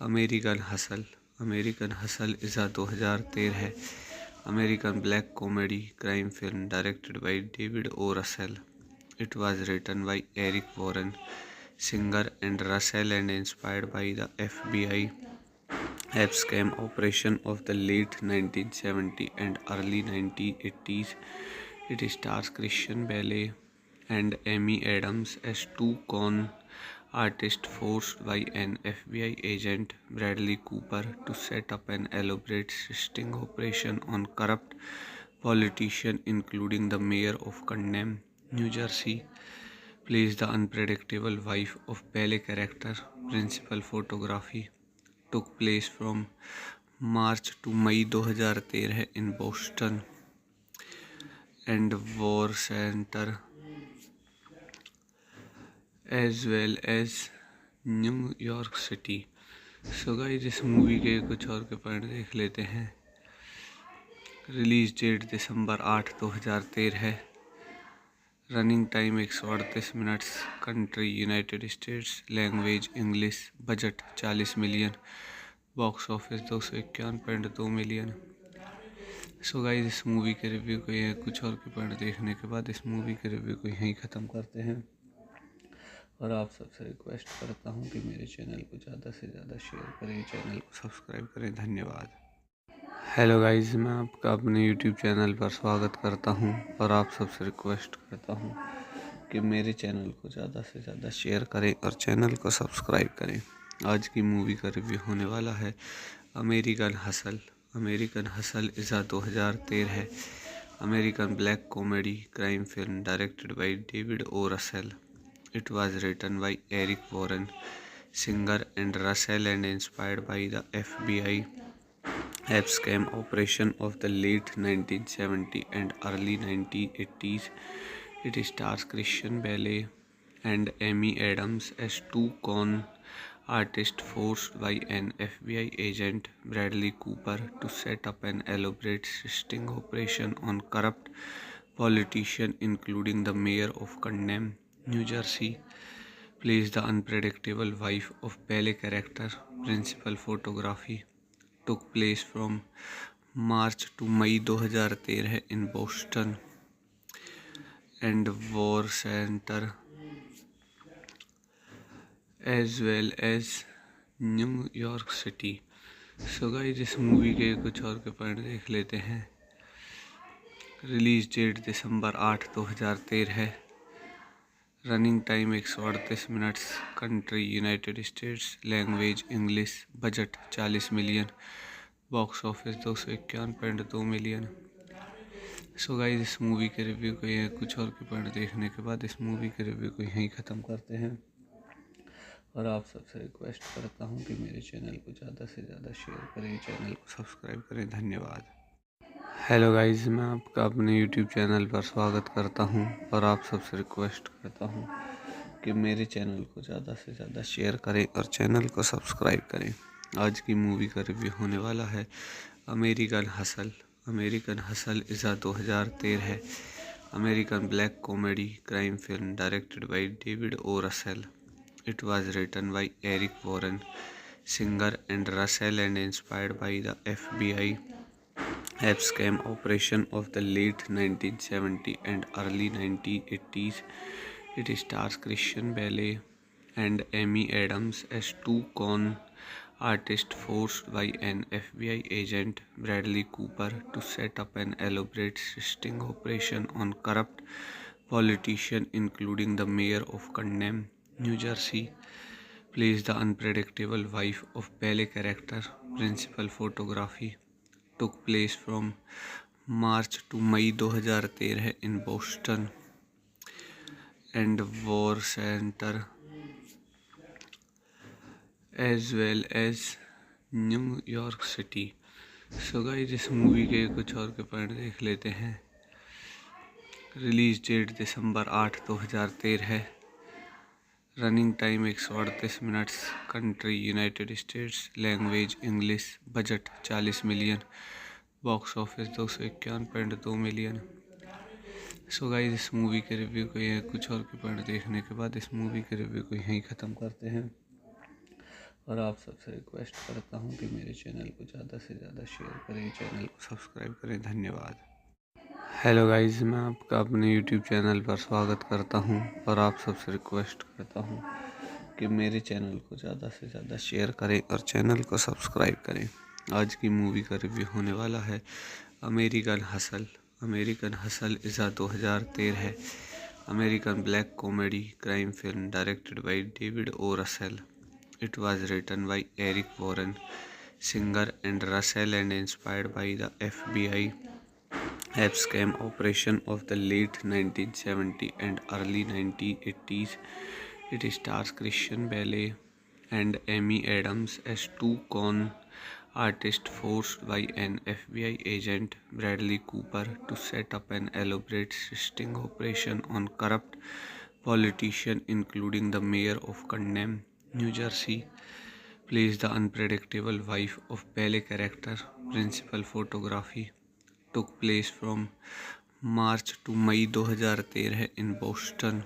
American hustle. American Hustle is a 2013 है। American black comedy crime film directed by David O Russell. It was written by Eric Warren Singer and Russell and inspired by the FBI scam operation of the late 1970s and early 1980s. It stars Christian Bale and Amy Adams as two con artists forced by an FBI agent, Bradley Cooper, to set up an elaborate sting operation on corrupt politicians, including the mayor of Condom, New Jersey. Plays the unpredictable wife of Bale character. Principal photography took place from March to May 2013 in Boston and War Center as well as New York City. So guys इस movie के कुछ और के point देख लेते हैं। Release date दिसंबर 8, 2013। Running time 138 minutes. Country United States. Language English. Budget 40 million. Box office 251.2 million. So guys इस movie के रिव्यू को कुछ और के पॉइंट देखने के बाद इस मूवी के रिव्यू को यहीं ख़त्म करते हैं और आप सबसे रिक्वेस्ट करता हूं कि मेरे चैनल को ज़्यादा से ज़्यादा शेयर करें, चैनल को सब्सक्राइब करें। धन्यवाद। हेलो गाइस, मैं आपका अपने यूट्यूब चैनल पर स्वागत करता हूं और आप सबसे रिक्वेस्ट करता हूं कि मेरे चैनल को ज़्यादा से ज़्यादा शेयर करें और चैनल को सब्सक्राइब करें। आज की मूवी का रिव्यू होने वाला है American hustle. American hustle is 2013 है American black comedy crime film directed by David O Russell. It was written by Eric Warren, Singer and Russell and inspired by the FBI scam operation of the late 1970s and early 1980s. It stars Christian Bale and Amy Adams as two con artists forced by an FBI agent, Bradley Cooper, to set up an elaborate sting operation on corrupt politicians, including the mayor of Condemn, New Jersey, plays the unpredictable wife of Pele character. Principal photography took place from March to May 2013 in Boston and War Center as well as New York City. So guys इस movie के कुछ और के point देख लेते हैं। Release date दिसंबर 8, 2013। Running time 138 minutes. Country United States. Language English. Budget 40 million. Box office 251.2 million. So guys इस movie के रिव्यू को कुछ और के पॉइंट देखने के बाद इस मूवी के रिव्यू को यहीं ख़त्म करते हैं और आप सबसे रिक्वेस्ट करता हूं कि मेरे चैनल को ज़्यादा से ज़्यादा शेयर करें, चैनल को सब्सक्राइब करें। धन्यवाद। हेलो गाइस, मैं आपका अपने यूट्यूब चैनल पर स्वागत करता हूं और आप सबसे रिक्वेस्ट करता हूं कि मेरे चैनल को ज़्यादा से ज़्यादा शेयर करें और चैनल को सब्सक्राइब करें। आज की मूवी का रिव्यू होने वाला है American hustle. American hustle is 2013 है American black comedy crime film directed by David O Russell. It was written by Eric Warren, Singer and Russell and inspired by the FBI scam operation of the late 1970s and early 1980s. It stars Christian Bale and Amy Adams as two con artists forced by an FBI agent, Bradley Cooper, to set up an elaborate sting operation on corrupt politicians, including the mayor of Condemn, New Jersey, plays the unpredictable wife of Pele character. Principal photography took place from March to May 2013 in Boston and War Center as well as New York City. So guys इस movie के कुछ और के point देख लेते हैं। Release date दिसंबर 8, 2013। Running time 138 minutes. Country United States. Language English. Budget 40 million. Box office 251.2 million. So guys इस movie के रिव्यू को कुछ और के पॉइंट देखने के बाद इस मूवी के रिव्यू को यहीं ख़त्म करते हैं और आप सबसे रिक्वेस्ट करता हूं कि मेरे चैनल को ज़्यादा से ज़्यादा शेयर करें, चैनल को सब्सक्राइब करें। धन्यवाद। हेलो गाइस, मैं आपका अपने यूट्यूब चैनल पर स्वागत करता हूं और आप सबसे रिक्वेस्ट करता हूं कि मेरे चैनल को ज़्यादा से ज़्यादा शेयर करें और चैनल को सब्सक्राइब करें। आज की मूवी का रिव्यू होने वाला है American hustle. American hustle is 2013 है American black comedy crime film directed by David O Russell. It was written by Eric Warren, Singer and Russell and inspired by the FBI scam operation of the late 1970s and early 1980s. It stars Christian Bale and Amy Adams as two con artists forced by an FBI agent, Bradley Cooper, to set up an elaborate sting operation on corrupt politicians, including the mayor of Condom, New Jersey, plays the unpredictable wife of Pele character. Principal photography took place from March to May 2013 in Boston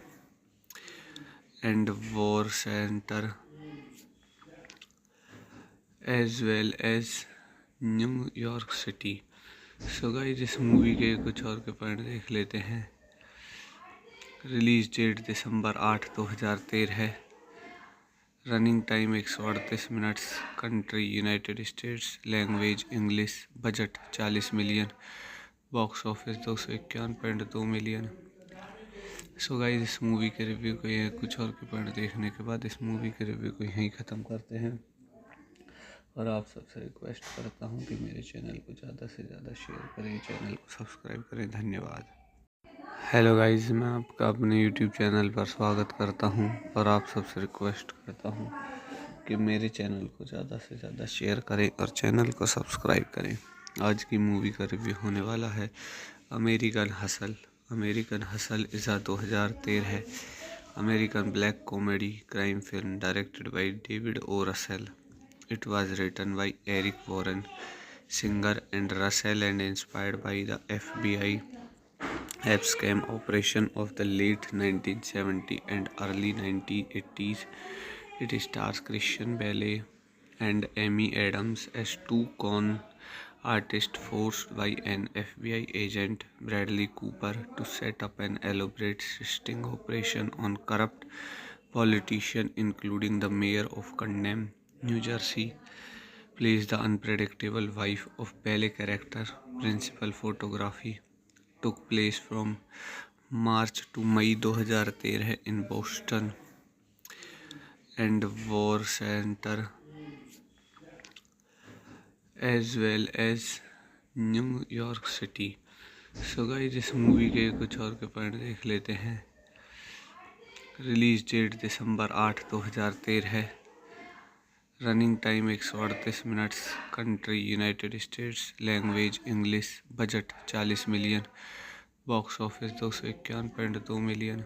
and War Center as well as New York City. So guys इस movie के कुछ और के point देख लेते हैं। Release date दिसंबर 8, 2013। Running time 138 minutes. Country United States. Language English. Budget 40 million. Box office 251.2 million. So guys इस movie के रिव्यू को ये कुछ और के पॉइंट देखने के बाद इस मूवी के रिव्यू को यहीं ख़त्म करते हैं और आप सबसे रिक्वेस्ट करता हूँ कि मेरे चैनल को ज़्यादा से ज़्यादा शेयर करें, चैनल को सब्सक्राइब करें। धन्यवाद। हेलो गाइस, मैं आपका अपने यूट्यूब चैनल पर स्वागत करता हूं और आप सबसे रिक्वेस्ट करता हूं कि मेरे चैनल को ज़्यादा से ज़्यादा शेयर करें और चैनल को सब्सक्राइब करें। आज की मूवी का रिव्यू होने वाला है American hustle. American hustle is 2013 है American black comedy crime film directed by David O Russell. It was written by Eric Warren Singer and Russell and inspired by the FBI scam operation of the late 1970s and early 1980s. It stars Christian Bale and Amy Adams as two con artists forced by an FBI agent, Bradley Cooper, to set up an elaborate sting operation on corrupt politicians, including the mayor of Condom, New Jersey, plays the unpredictable wife of Pele character. Principal photography took place from March to May 2013 in Boston and War Center as well as New York City. So guys इस movie के कुछ और के point देख लेते हैं। Release date दिसंबर 8, 2013। Running time 138 minutes. Country United States. Language English. Budget 40 million. Box office 251.2 million.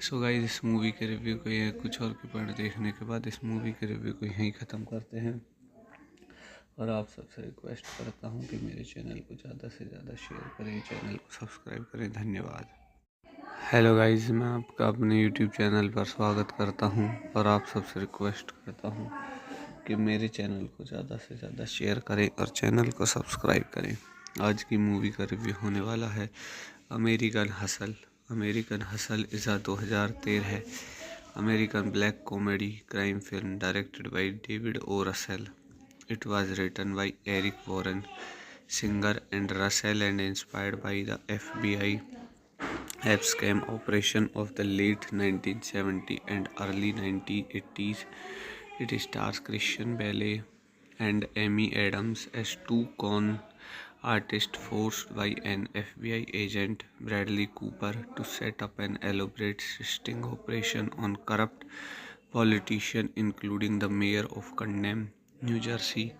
So guys इस movie के रिव्यू को ये कुछ और के पॉइंट देखने के बाद इस मूवी के रिव्यू को यहीं ख़त्म करते हैं और आप सबसे रिक्वेस्ट करता हूँ कि मेरे चैनल को ज़्यादा से ज़्यादा शेयर करें, चैनल को सब्सक्राइब करें। धन्यवाद। हेलो गाइस, मैं आपका अपने यूट्यूब चैनल पर स्वागत करता हूं और आप सबसे रिक्वेस्ट करता हूं कि मेरे चैनल को ज़्यादा से ज़्यादा शेयर करें और चैनल को सब्सक्राइब करें। आज की मूवी का रिव्यू होने वाला है American hustle. American hustle is 2013 है American black comedy crime film directed by David O Russell. It was written by Eric Warren Singer and Russell and inspired by the FBI scam operation of the late 1970s and early 1980s. It stars Christian Bale and Amy Adams as two con artists forced by an FBI agent, Bradley Cooper, to set up an elaborate sting operation on corrupt politicians, including the mayor of Condom, New Jersey,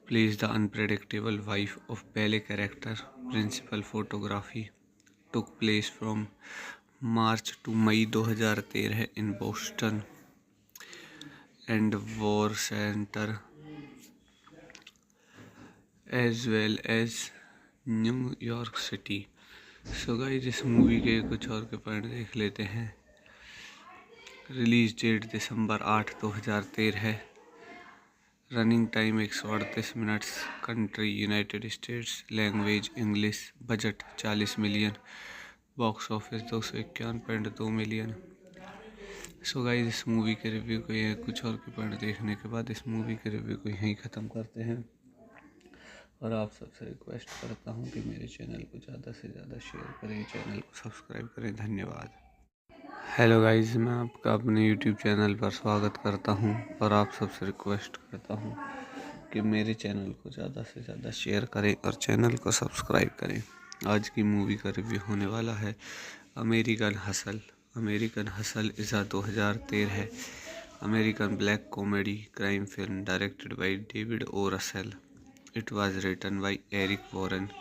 plays the unpredictable wife of Pele character. Principal photography took place from March to May 2013 in Boston and War Center as well as New York City. So guys इस movie के कुछ और के point देख लेते हैं। Release date दिसंबर 8, 2013। Running time 138 minutes. Country United States. Language English. Budget 40 million. Box office 251.2 million. So guys इस movie के रिव्यू को ये कुछ और के पॉइंट देखने के बाद इस मूवी के रिव्यू को यहीं ख़त्म करते हैं और आप सबसे रिक्वेस्ट करता हूँ कि मेरे चैनल को ज़्यादा से ज़्यादा शेयर करें, चैनल को सब्सक्राइब करें। धन्यवाद। हेलो गाइस, मैं आपका अपने यूट्यूब चैनल पर स्वागत करता हूं और आप सबसे रिक्वेस्ट करता हूं कि मेरे चैनल को ज़्यादा से ज़्यादा शेयर करें और चैनल को सब्सक्राइब करें। आज की मूवी का रिव्यू होने वाला है American hustle. American hustle is 2013 है American black comedy crime film directed by David O. Russell. It was written by Eric Warren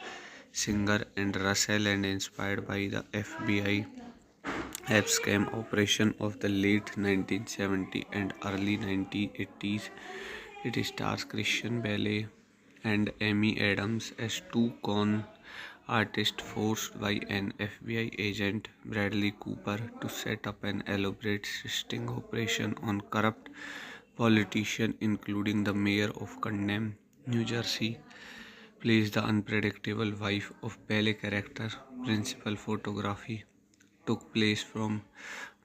Singer and Russell and inspired by the FBI scam operation of the late 1970s and early 1980s. It stars Christian Bale and Amy Adams as two con artists forced by an FBI agent, Bradley Cooper, to set up an elaborate sting operation on corrupt politicians, including the mayor of Condom, New Jersey. Plays the unpredictable wife of Bale character. Principal photography took place from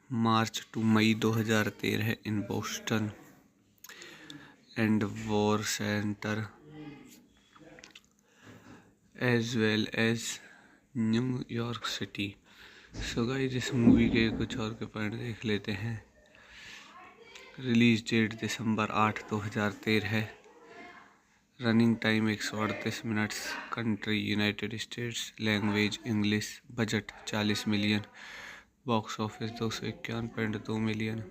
March to May 2013 in Boston and War Center as well as New York City. So guys इस movie के कुछ और के point देख लेते हैं। Release date दिसंबर 8, 2013 है। Running time 138 minutes. Country United States. Language English. Budget 40 million. Box office 251.2 million.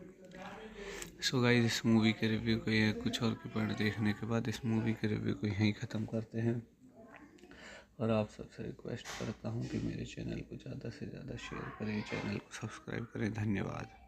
So guys इस मूवी के रिव्यू को यह कुछ और के पॉइंट देखने के बाद इस मूवी के रिव्यू को यहीं ख़त्म करते हैं और आप सबसे रिक्वेस्ट करता हूँ कि मेरे चैनल को ज़्यादा से ज़्यादा शेयर करें, चैनल को सब्सक्राइब करें। धन्यवाद।